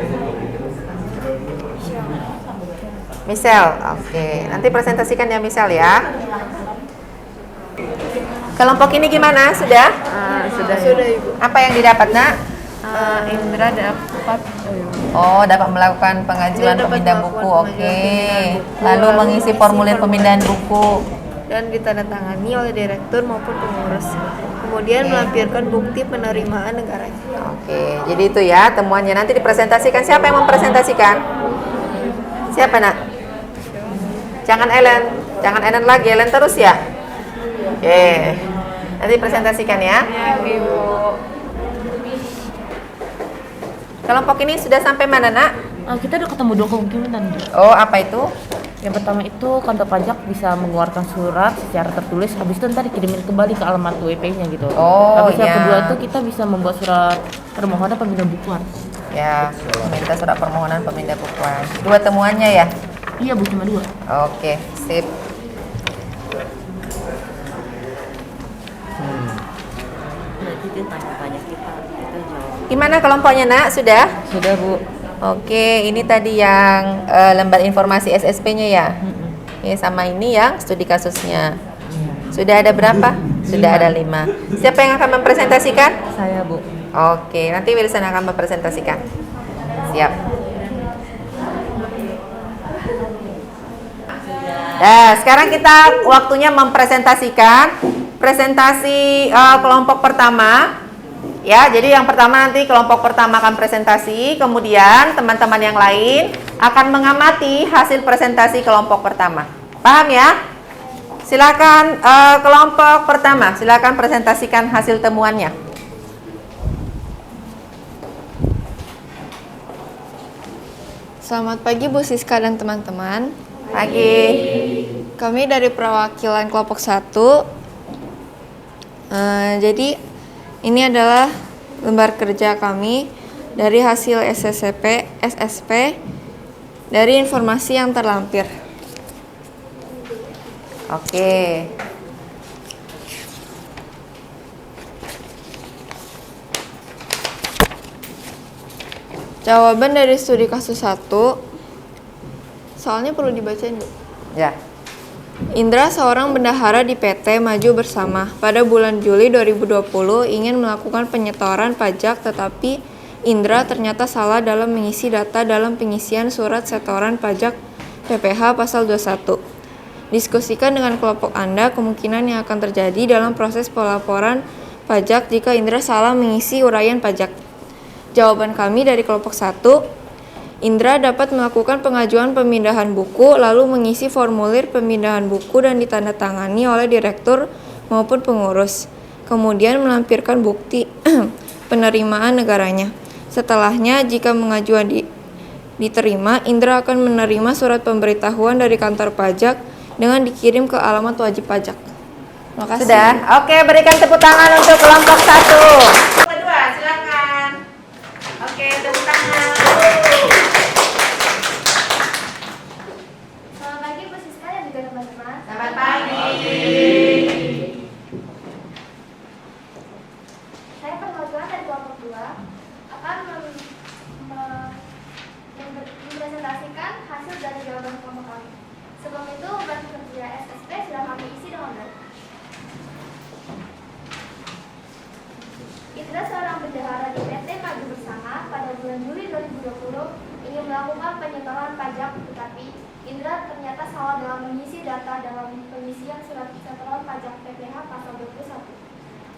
Speaker 1: Michelle. Oke. Nanti presentasikan ya Michelle ya. Kelompok ini gimana? Sudah?
Speaker 2: Sudah Ibu.
Speaker 1: Apa yang didapat Nak? Indra dapat dapat melakukan pengajuan
Speaker 2: Indra dapat
Speaker 1: pemindahan
Speaker 2: melakukan
Speaker 1: buku.
Speaker 2: pengajuan
Speaker 1: Oke.
Speaker 2: pemindahan buku,
Speaker 1: Lalu mengisi formulir pemindahan buku.
Speaker 2: dan ditandatangani oleh direktur maupun pengurus. Kemudian melampirkan bukti penerimaan negaranya.
Speaker 1: Oke, jadi itu ya temuannya. Nanti dipresentasikan. Siapa yang mempresentasikan? Siapa, Nak? Jangan Ellen lagi, Ellen terus ya. Oke, nanti presentasikan ya.
Speaker 2: Ibu.
Speaker 1: Kelompok ini sudah sampai mana, Nak?
Speaker 4: Kita udah ketemu 2 kemungkinan.
Speaker 1: Oh, apa itu?
Speaker 4: Yang pertama itu kantor pajak bisa mengeluarkan surat secara tertulis, habis itu ntar dikirimin kembali ke alamat WP-nya gitu.
Speaker 1: Oh,
Speaker 4: Habis yang
Speaker 1: iya.
Speaker 4: kedua itu kita bisa membuat surat permohonan pemindahan bukuan.
Speaker 1: Ya, minta surat permohonan pemindahan bukuan. 2 temuannya ya?
Speaker 4: Iya Bu, cuma 2.
Speaker 1: Oke, sip.
Speaker 5: Berarti dia tanya banyak kita jawab.
Speaker 1: Gimana kelompoknya, Nak? Sudah?
Speaker 5: Sudah Bu.
Speaker 1: Oke, ini tadi yang lembar informasi SSP-nya ya? Oke, sama ini yang studi kasusnya. Sudah ada berapa? Sudah ada 5. Siapa yang akan mempresentasikan?
Speaker 5: Saya Bu.
Speaker 1: Oke, nanti Wilson akan mempresentasikan. Siap. Nah, sekarang kita waktunya mempresentasikan presentasi kelompok pertama. Ya, jadi yang pertama nanti kelompok pertama akan presentasi, kemudian teman-teman yang lain akan mengamati hasil presentasi kelompok pertama. Paham ya? Silakan kelompok pertama, silakan presentasikan hasil temuannya.
Speaker 2: Selamat pagi Bu Siska dan teman-teman.
Speaker 1: Pagi.
Speaker 2: Kami dari perwakilan kelompok 1. Jadi ini adalah lembar kerja kami dari hasil SSP dari informasi yang terlampir.
Speaker 1: Oke.
Speaker 2: Jawaban dari studi kasus 1. Soalnya perlu dibacain, Bu.
Speaker 1: Ya.
Speaker 2: Indra, seorang bendahara di PT Maju Bersama, pada bulan Juli 2020 ingin melakukan penyetoran pajak, tetapi Indra ternyata salah dalam mengisi data dalam pengisian surat setoran pajak PPh pasal 21. Diskusikan dengan kelompok Anda kemungkinan yang akan terjadi dalam proses pelaporan pajak jika Indra salah mengisi uraian pajak. Jawaban kami dari kelompok 1. Indra dapat melakukan pengajuan pemindahan buku, lalu mengisi formulir pemindahan buku dan ditandatangani oleh direktur maupun pengurus. Kemudian melampirkan bukti penerimaan negaranya. Setelahnya, jika pengajuan diterima, Indra akan menerima surat pemberitahuan dari kantor pajak dengan dikirim ke alamat wajib pajak. Makasih.
Speaker 1: Sudah? Oke, berikan tepuk tangan untuk kelompok 1. Kedua, silakan. Oke, tepuk tangan.
Speaker 10: Selamat pagi Bu Siska dan juga teman-teman.
Speaker 1: Selamat pagi.
Speaker 10: Saya perwakilan dari kelompok 2 akan mempresentasikan hasil dari jawaban kelompok kami. Sebelum itu, lembar kerja SSP sudah kami isi dengan baik. Indra, seorang bendahara di PT Maju Bersama, pada bulan Juli 2020 ingin melakukan penyetoran pajak, tetapi Indra ternyata salah dalam mengisi data dalam pengisian surat setoran pajak PPh pasal 21.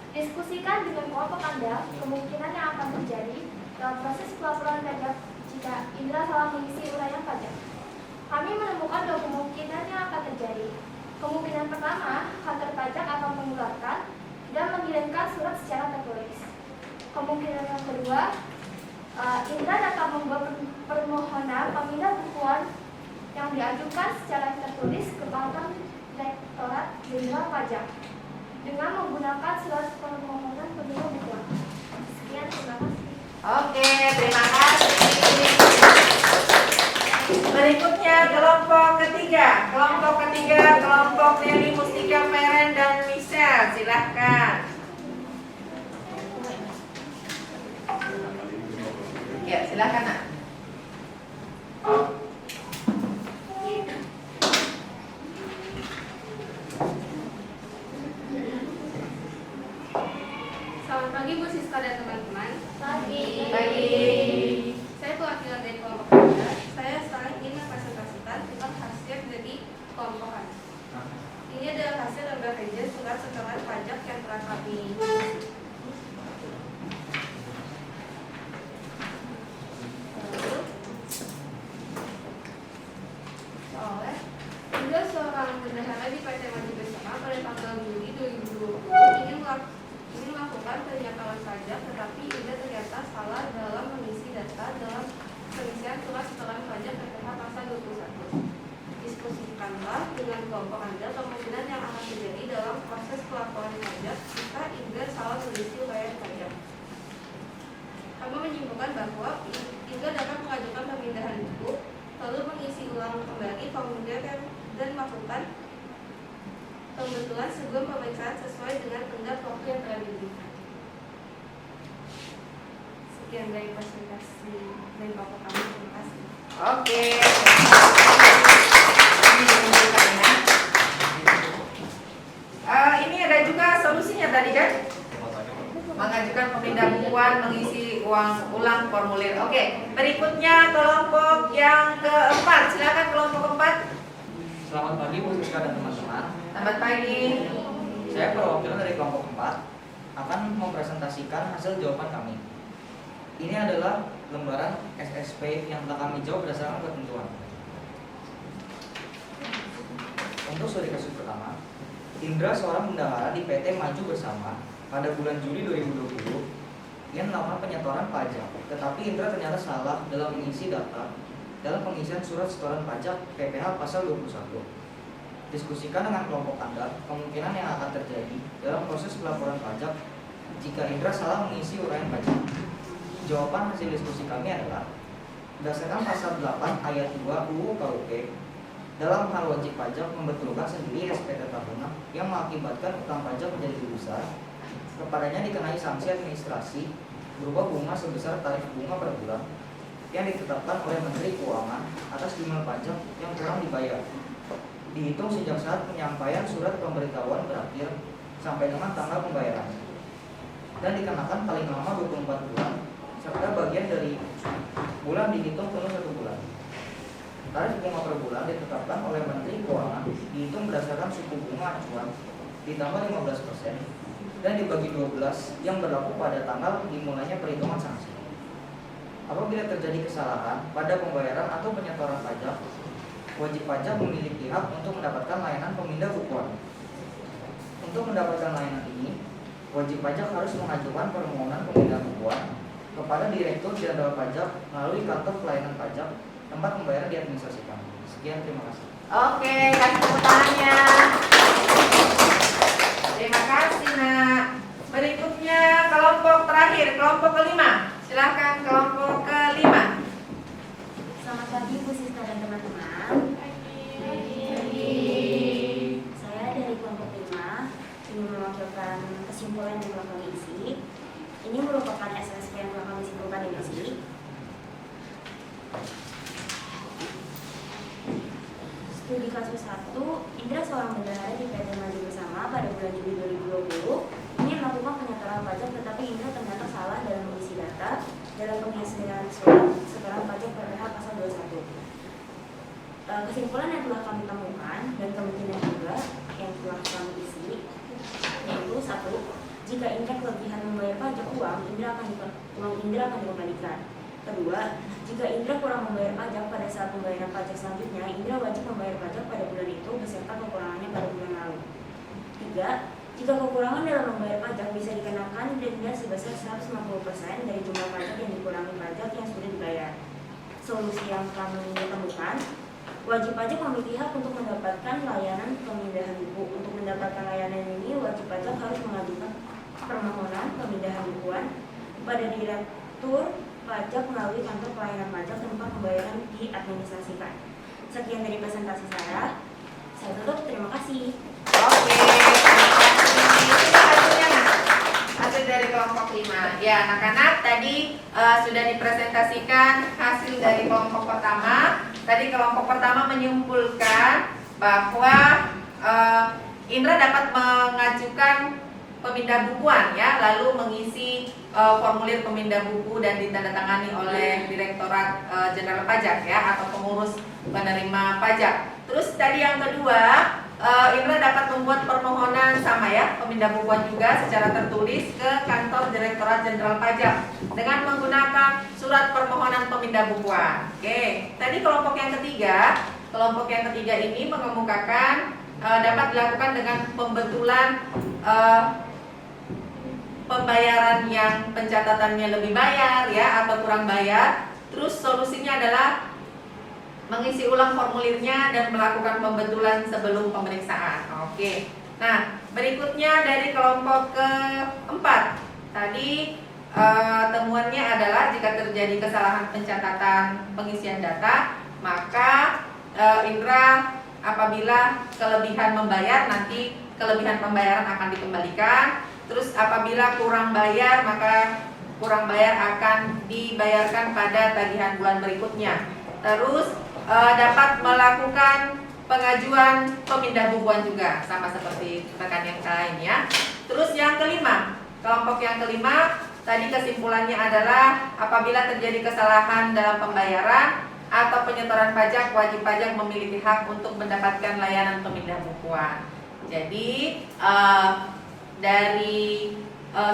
Speaker 10: Diskusikan dengan kelompok Anda kemungkinan yang akan terjadi dalam proses pelaporan pajak jika Indra salah mengisi uraian pajak. Kami menemukan 2 kemungkinan yang akan terjadi. Kemungkinan pertama, kantor pajak akan mengeluarkan dan mengirimkan surat secara tertulis. Kemungkinan yang kedua, Indra dapat membuat permohonan pemindahan bukuan yang diajukan secara tertulis ke kantor Direktorat Jenderal Pajak dengan menggunakan surat permohonan pemindahan bukuan. Sekian, terima kasih.
Speaker 1: Oke, terima kasih. Berikutnya kelompok ketiga. Kelompok ketiga, kelompok Nelly, Mustika, Feren, dan Michelle. Silahkan. Ya, silahkan, Nak.
Speaker 2: Selamat pagi Bu Siska dan teman-teman.
Speaker 10: Pagi.
Speaker 2: ingin melakukan penyetorkan pajak, tetapi Indra ternyata salah dalam mengisi data dalam pengisian surat setoran pajak PPh pasal 21. Diskusikanlah dengan kelompok Anda kemungkinan yang akan terjadi dalam proses pelaporan pajak jika Indra salah mengisi uraian pajak. Kami menyimpulkan bahwa Indra dapat mengajukan pemindahan buku, lalu mengisi ulang kembali formulir dan melakukan pembetulan sebelum pemeriksaan sesuai dengan tenggat waktu yang telah diberikan. Sekian dari presentasi dari Bapak kami. Terima kasih.
Speaker 1: Oke. Ini menunjukkan ya. Ini ada juga solusinya tadi kan? Mengajukan pemindah bukuan, mengisi ulang formulir. Oke, berikutnya kelompok yang keempat. Silakan kelompok keempat.
Speaker 11: Selamat pagi Bu Siska dan teman-teman.
Speaker 1: Selamat pagi.
Speaker 11: Saya perwakilan dari kelompok 4 akan mempresentasikan hasil jawaban kami. Ini adalah lembaran SSP yang telah kami jawab berdasarkan ketentuan. Untuk studi kasus pertama, Indra seorang bendahara di PT Maju Bersama pada bulan Juli 2020 ia melakukan penyetoran pajak, tetapi Indra ternyata salah dalam mengisi data dalam pengisian surat setoran pajak PPh pasal 21. Diskusikan dengan kelompok Anda kemungkinan yang akan terjadi dalam proses pelaporan pajak jika Indra salah mengisi uraian pajak. Jawaban hasil diskusi kami adalah berdasarkan pasal 8 ayat 2 UU KUP, dalam hal wajib pajak membetulkan sendiri SPT tahunan yang mengakibatkan utang pajak menjadi lebih besar, kepadanya dikenai sanksi administrasi berupa bunga sebesar tarif bunga per bulan yang ditetapkan oleh Menteri Keuangan atas jumlah pajak yang kurang dibayar, dihitung sejak saat penyampaian surat pemberitahuan berakhir sampai dengan tanggal pembayaran, dan dikenakan paling lama 24 bulan serta bagian dari bulan dihitung penuh 1 bulan. Tarif bunga per bulan ditetapkan oleh Menteri Keuangan dihitung berdasarkan suku bunga acuan ditambah 15% dan dibagi 12 yang berlaku pada tanggal dimulainya perhitungan sanksi. Apabila terjadi kesalahan pada pembayaran atau penyetoran pajak, wajib pajak memiliki hak untuk mendapatkan layanan pemindah bukuan. Untuk mendapatkan layanan ini, wajib pajak harus mengajukan permohonan pemindahan bukuan kepada Direktur Jenderal Pajak melalui kantor pelayanan pajak tempat pembayaran diadministrasikan. Sekian, terima kasih.
Speaker 1: Oke, kasih tepuk tangannya. Terima kasih, Nak. Berikutnya kelompok terakhir, kelompok kelima. Silakan kelompok kelima.
Speaker 12: Selamat pagi Bu Siska dan teman-teman. Saya dari kelompok 5 ingin mewakilkan kesimpulan yang telah kami isi. Ini merupakan SSP yang telah kami simpulkan di sini. Studi kasus 1, Indra seorang bendahara di PT Maju Bersama pada bulan Juli 2020 ingin melakukan penyetoran pajak, tetapi Indra ternyata salah dalam mengisi data dalam pengisian surat setoran pajak PPh pasal 21. Kesimpulan yang telah kami temukan dan kemungkinan juga yang telah kami isi yaitu 1. Jika Indra kelebihan membayar pajak uang Indra akan dikembalikan. 2. Jika Indra kurang membayar pajak pada saat pembayaran pajak selanjutnya, Indra wajib membayar pajak pada bulan itu beserta kekurangannya pada bulan lalu. 3. Jika kekurangan dalam membayar pajak bisa dikenakan denda sebesar 150% dari jumlah pajak yang dikurangi pajak yang sudah dibayar. Solusi yang kami temukan, wajib pajak memiliki hak untuk mendapatkan layanan pemindahan buku. Untuk mendapatkan layanan ini, wajib pajak harus mengajukan permohonan pemindahan bukuan kepada Direktur Pajak melalui kantor pelayanan pajak tempat pembayaran diadministrasikan. Sekian dari presentasi saya tutup. Terima kasih.
Speaker 1: Oke, terima kasih. Hasil dari kelompok 5. Ya, anak-anak tadi sudah dipresentasikan hasil dari kelompok pertama. Tadi kelompok pertama menyimpulkan bahwa Indra dapat mengajukan pemindah bukuan ya, lalu mengisi formulir pemindah buku dan ditandatangani oleh Direktorat Jenderal Pajak ya, atau pengurus penerima pajak. Terus tadi yang kedua, Indra dapat membuat permohonan sama ya, pemindah bukuan juga secara tertulis ke kantor Direktorat Jenderal Pajak dengan menggunakan surat permohonan pemindah bukuan. Oke, tadi kelompok yang ketiga ini mengemukakan dapat dilakukan dengan pembetulan pembayaran yang pencatatannya lebih bayar ya atau kurang bayar. Terus solusinya adalah mengisi ulang formulirnya dan melakukan pembetulan sebelum pemeriksaan. Oke. Nah, berikutnya dari kelompok keempat. Tadi temuannya adalah jika terjadi kesalahan pencatatan pengisian data, maka Indra apabila kelebihan membayar, nanti kelebihan pembayaran akan dikembalikan. Terus apabila kurang bayar, maka kurang bayar akan dibayarkan pada tagihan bulan berikutnya. Terus dapat melakukan pengajuan pemindah bukuan juga, sama seperti rekan yang lain ya. Terus yang kelima, kelompok yang kelima, tadi kesimpulannya adalah apabila terjadi kesalahan dalam pembayaran atau penyetoran pajak, wajib pajak memiliki hak untuk mendapatkan layanan pemindah bukuan. Jadi dari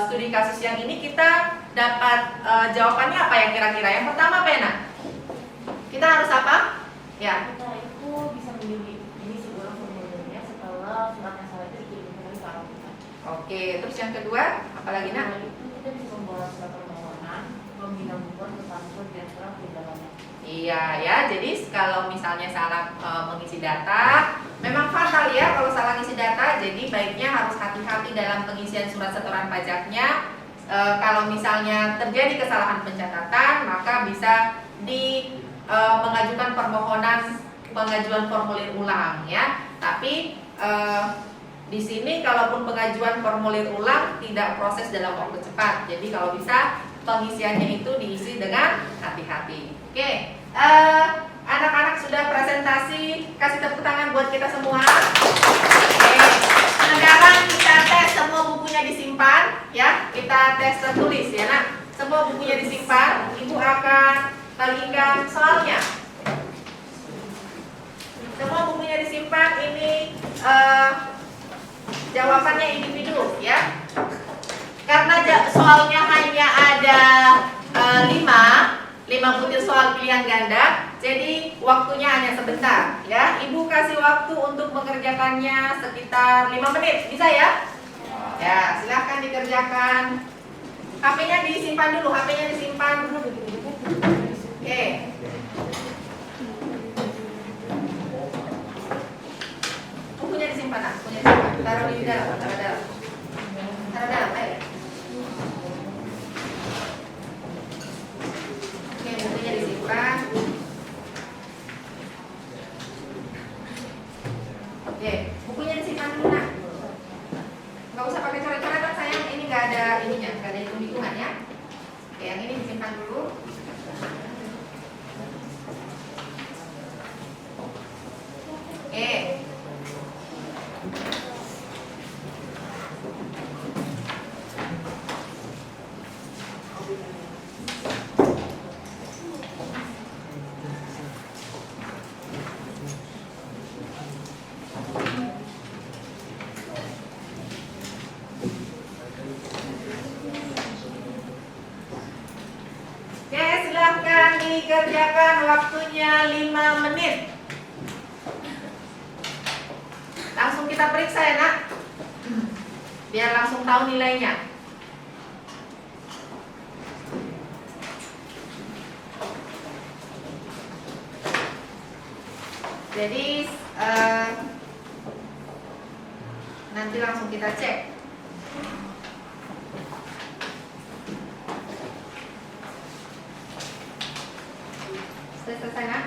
Speaker 1: studi kasus yang ini kita dapat jawabannya apa ya kira-kira? Yang pertama apa ya, Nak? Kita harus apa? Ya.
Speaker 4: Kita itu bisa mengisi ulang formulirnya setelah surat yang salah itu dikirimkan ke alamat kita.
Speaker 1: Oke, terus yang kedua apa lagi, Nak?
Speaker 4: Nah, itu kita bisa membawa surat permohonan, memindah bukuan ke kantor dan surat pindahannya.
Speaker 1: Iya ya, jadi kalau misalnya salah mengisi data, memang fatal ya kalau salah mengisi data. Jadi baiknya harus hati-hati dalam pengisian surat setoran pajaknya. Kalau misalnya terjadi kesalahan pencatatan, maka bisa mengajukan permohonan pengajuan formulir ulang ya. Tapi di sini kalaupun pengajuan formulir ulang tidak proses dalam waktu cepat. Jadi kalau bisa pengisiannya itu diisi dengan hati-hati. Oke, anak-anak sudah presentasi, kasih tepuk tangan buat kita semua. Oke, sekarang kita tes semua bukunya disimpan, ya. Kita tes tertulis ya, Nak. Semua bukunya disimpan. Ibu akan bagikan soalnya. Semua bukunya disimpan. Ini jawabannya individu, ya. Karena soalnya hanya ada 5 butir soal pilihan ganda, jadi waktunya hanya sebentar ya. Ibu kasih waktu untuk mengerjakannya sekitar 5 menit, bisa ya? Ya, silahkan dikerjakan. HP-nya disimpan dulu, HP-nya disimpan. Oke. Bukunya disimpan, Nak. Bukunya disimpan. Taruh di dalam, taruh dalam. Taruh dalam, ayo. Oke, bukunya disimpan. Oke, bukunya disimpan dulu, Nak. Nggak usah pakai coret-coretan sayang, ini nggak ada ininya, nggak ada hitung-hitungan ya. Oke, yang ini disimpan dulu. Oke. Dikerjakan, waktunya 5 menit. Langsung kita periksa ya, Nak, biar langsung tahu nilainya. Jadi nanti langsung kita cek. Sudah selesai, Nak?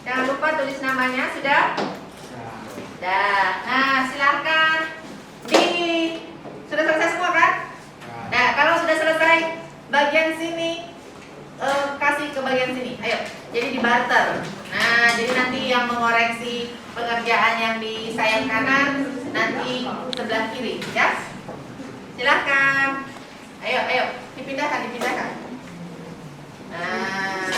Speaker 1: Jangan lupa tulis namanya, sudah? Sudah. Nah, silahkan sudah selesai semua kan? Nah, kalau sudah selesai bagian sini, kasih ke bagian sini. Ayo, jadi di barter. Nah, jadi nanti yang mengoreksi pengerjaan yang di sayap kanan, nanti sebelah kiri, ya. Silahkan. Ayo, dipindahkan. Nah,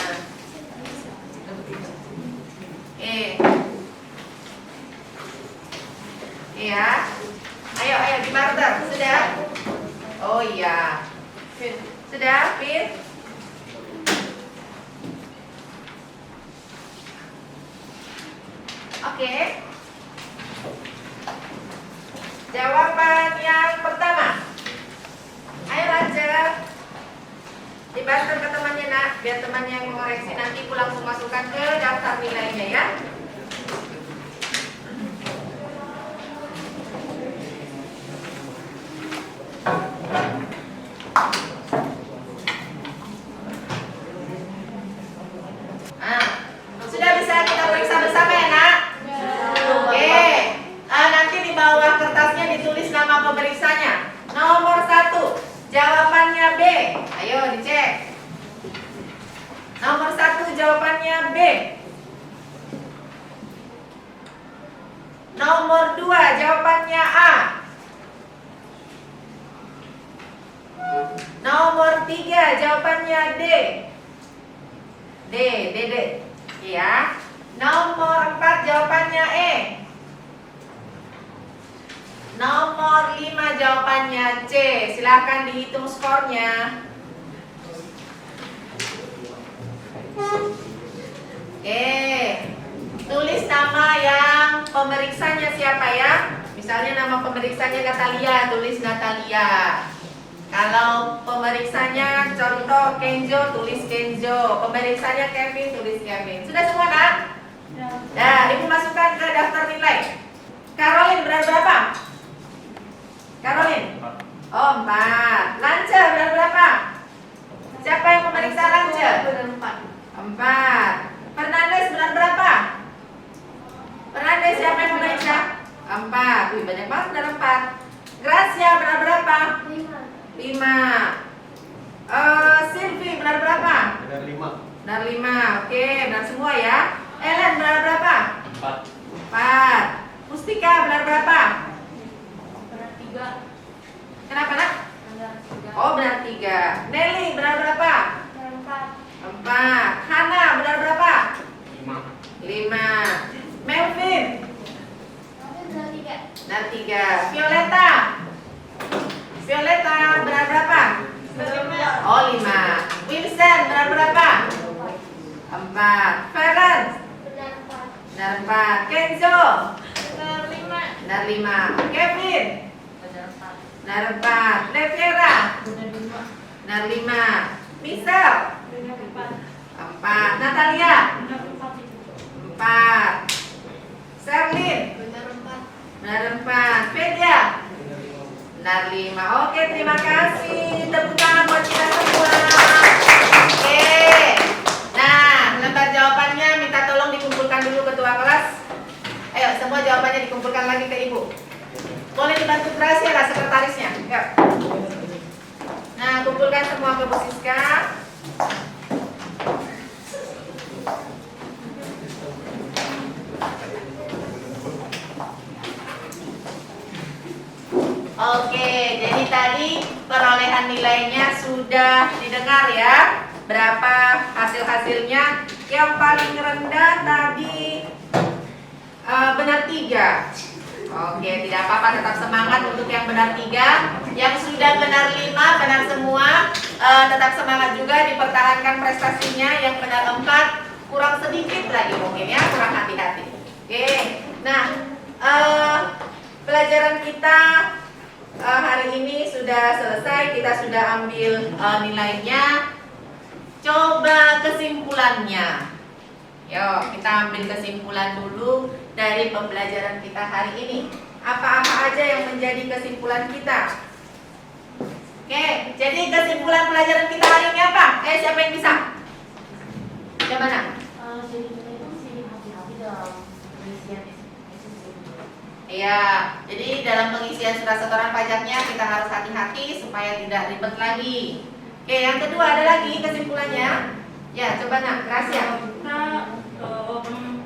Speaker 1: teman-teman yang mengoreksi nanti langsung masukkan ke daftar nilainya ya. Sudah bisa kita periksa bersama ya nak? Oke. Nanti di bawah kertasnya ditulis nama pemeriksanya. Nomor 1, jawabannya B. Ayo dicek. Nomor 1 jawabannya B. Nomor 2 jawabannya A. Nomor 3 jawabannya D. D. Ya. Nomor 4 jawabannya E. Nomor 5 jawabannya C. Silahkan dihitung skornya. Oke. Tulis nama yang pemeriksanya siapa ya. Misalnya nama pemeriksanya Natalia, tulis Natalia. Kalau pemeriksanya contoh Kenzo, tulis Kenzo. Pemeriksanya Kevin, tulis Kevin. Sudah semua nak? Nah, ibu masukkan ke daftar nilai. Caroline benar berapa? Caroline? Oh, 4. Lance benar berapa? Siapa yang memeriksa Lance? 4. Fernandes benar berapa? Fernandes siapa yang memeriksa? 4. Wih, banyak banget benar 4. Gracia benar berapa? 5. Sylvie benar berapa?
Speaker 8: Benar 5.
Speaker 1: Benar 5. Oke, benar semua ya. Ellen benar berapa? 4. Mustika benar berapa?
Speaker 2: Benar 3.
Speaker 1: Kenapa nak?
Speaker 2: Benar 3.
Speaker 1: Oh, benar 3. Nelly benar berapa?
Speaker 10: Benar 4.
Speaker 1: 4. Hana benar berapa?
Speaker 8: 5.
Speaker 1: 5. Melvin
Speaker 10: Benar 3.
Speaker 1: benar 3. Violeta benar berapa? Oh, 5. Vincent benar berapa? 4. Feren
Speaker 10: Benar 4.
Speaker 1: benar 4. Kenzo
Speaker 10: Benar 5.
Speaker 1: benar 5. Kevin
Speaker 5: Benar 4.
Speaker 1: benar 4. Leviera
Speaker 2: Benar 5.
Speaker 1: benar 5. Michelle
Speaker 10: Benar 4.
Speaker 1: 4. Natalia
Speaker 10: Benar
Speaker 1: 4.
Speaker 10: 4.
Speaker 1: Serlin
Speaker 10: Benar 4.
Speaker 1: benar 4. Fedia benar 5. Oke, terima kasih. Tepuk tangan buat kita semua. Oke. Nah, lembar jawabannya minta tolong dikumpulkan dulu ketua kelas. Ayo, semua jawabannya dikumpulkan lagi ke ibu. Boleh dibantu Gracia lah sekretarisnya. Yuk. Nah, kumpulkan semua ke Bu Siska. Oke, jadi tadi perolehan nilainya sudah didengar ya. Berapa hasil-hasilnya? Yang paling rendah tadi benar 3. Oke, tidak apa-apa, tetap semangat untuk yang benar 3. Yang sudah benar 5, benar semua. Tetap semangat juga, dipertahankan prestasinya. Yang benar 4, kurang sedikit lagi mungkin ya, kurang hati-hati. Oke, nah pelajaran kita hari ini sudah selesai, kita sudah ambil nilainya. Coba kesimpulannya. Yuk, kita ambil kesimpulan dulu dari pembelajaran kita hari ini. Apa-apa aja yang menjadi kesimpulan kita? Oke, jadi kesimpulan pelajaran kita hari ini apa? Siapa yang bisa? Coba nak?
Speaker 4: Jadi kita itu mesti hati-hati dalam pengisian
Speaker 1: Iya, jadi dalam pengisian surat setoran pajaknya kita harus hati-hati supaya tidak ribet lagi. Oke, yang kedua ada lagi kesimpulannya. Ya, coba nak, Gracia.
Speaker 7: Kita melakukan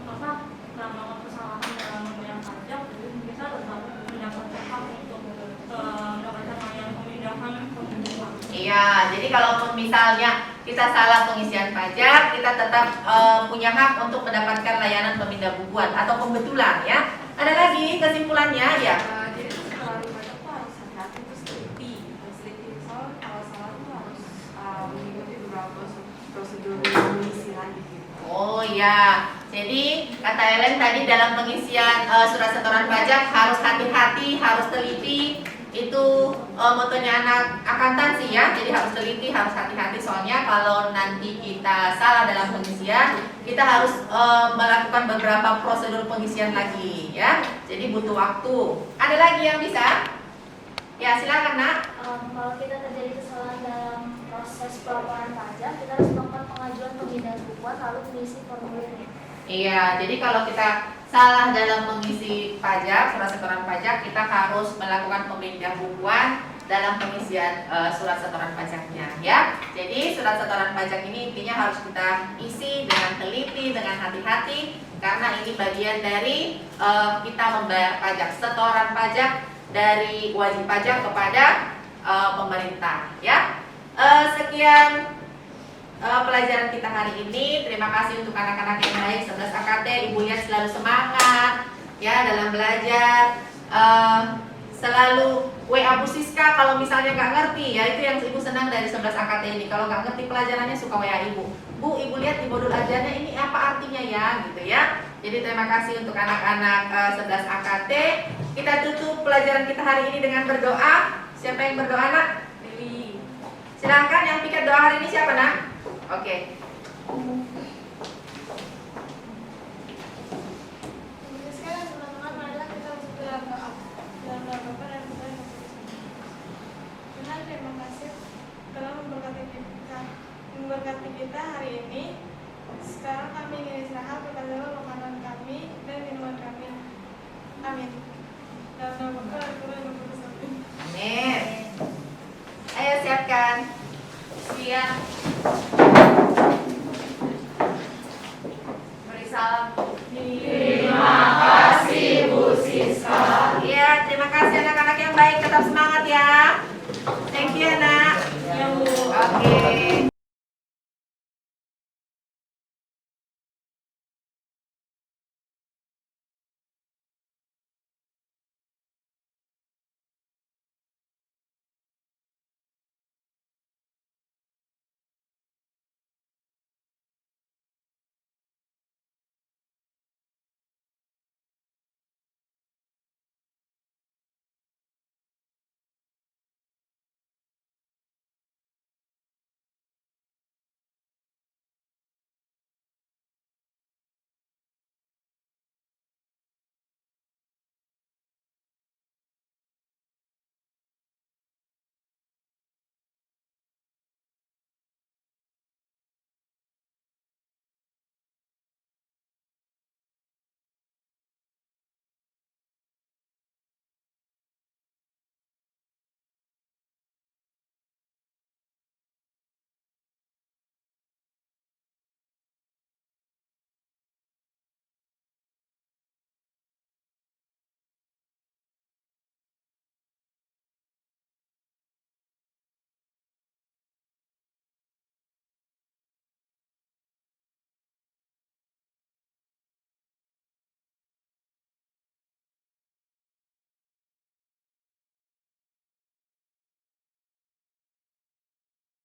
Speaker 7: kesalahan dalam membayar pajak, kita tetap mendapatkan hak untuk mendapatkan layanan pemindahan pembukuan.
Speaker 1: Iya, jadi kalau misalnya kita salah pengisian pajak, kita tetap punya hak untuk mendapatkan layanan pemindah bukuan atau pembetulan ya. Ada lagi kesimpulannya ya.
Speaker 2: Jadi setelah pajak tuh harus hati-hati, terus teliti. Soalnya kalau salah tuh harus mengikuti beberapa prosedur pengisian gitu.
Speaker 1: Oh iya, jadi kata Ellen tadi dalam pengisian surat setoran pajak harus hati-hati, harus teliti, itu motonya anak akuntansi ya. Jadi harus teliti, harus hati-hati soalnya kalau nanti kita salah dalam pengisian, kita harus melakukan beberapa prosedur pengisian lagi ya. Jadi butuh waktu. Ada lagi yang bisa? Ya, silakan Nak.
Speaker 10: Kalau kita terjadi kesalahan dalam proses pelaporan pajak, kita harus melakukan pengajuan pemindahan bukuan lalu mengisi formulirnya.
Speaker 1: Iya, jadi kalau kita salah dalam mengisi pajak, surat setoran pajak, kita harus melakukan pemindah bukuan dalam pengisian surat setoran pajaknya ya. Jadi surat setoran pajak ini intinya harus kita isi dengan teliti, dengan hati-hati, karena ini bagian dari kita membayar pajak, setoran pajak dari wajib pajak kepada pemerintah ya. Sekian pelajaran kita hari ini. Terima kasih untuk anak-anak yang baik 11 AKT. Ibu lihat selalu semangat ya dalam belajar. Selalu WA Bu Siska kalau misalnya nggak ngerti ya, itu yang Ibu senang dari 11 AKT ini. Kalau nggak ngerti pelajarannya suka WA Ibu. Bu, Ibu lihat di modul ajarnya ini apa artinya ya gitu ya. Jadi terima kasih untuk anak-anak 11 AKT. Kita tutup pelajaran kita hari ini dengan berdoa. Siapa yang berdoa Nak? Lili. Silahkan yang piket doa hari ini siapa Nak? Oke.
Speaker 10: Sekarang teman-teman, marilah kita masuk ke dalam doa. Dalam doa Bapa dan Putra dan Roh Kudus. Tuhan, terima kasih telah memberkati kita hari ini. Sekarang kami ingin istirahat, berkatalah makanan kami dan minuman kami. Amin. Dalam nama Bapa dan Putra dan Roh Kudus.
Speaker 1: Amin. Ayo siapkan. Siap. Beri salam. Terima kasih Bu Siska. Iya, terima kasih anak-anak yang baik. Tetap semangat ya. Thank you Nak. Ya Bu. Oke.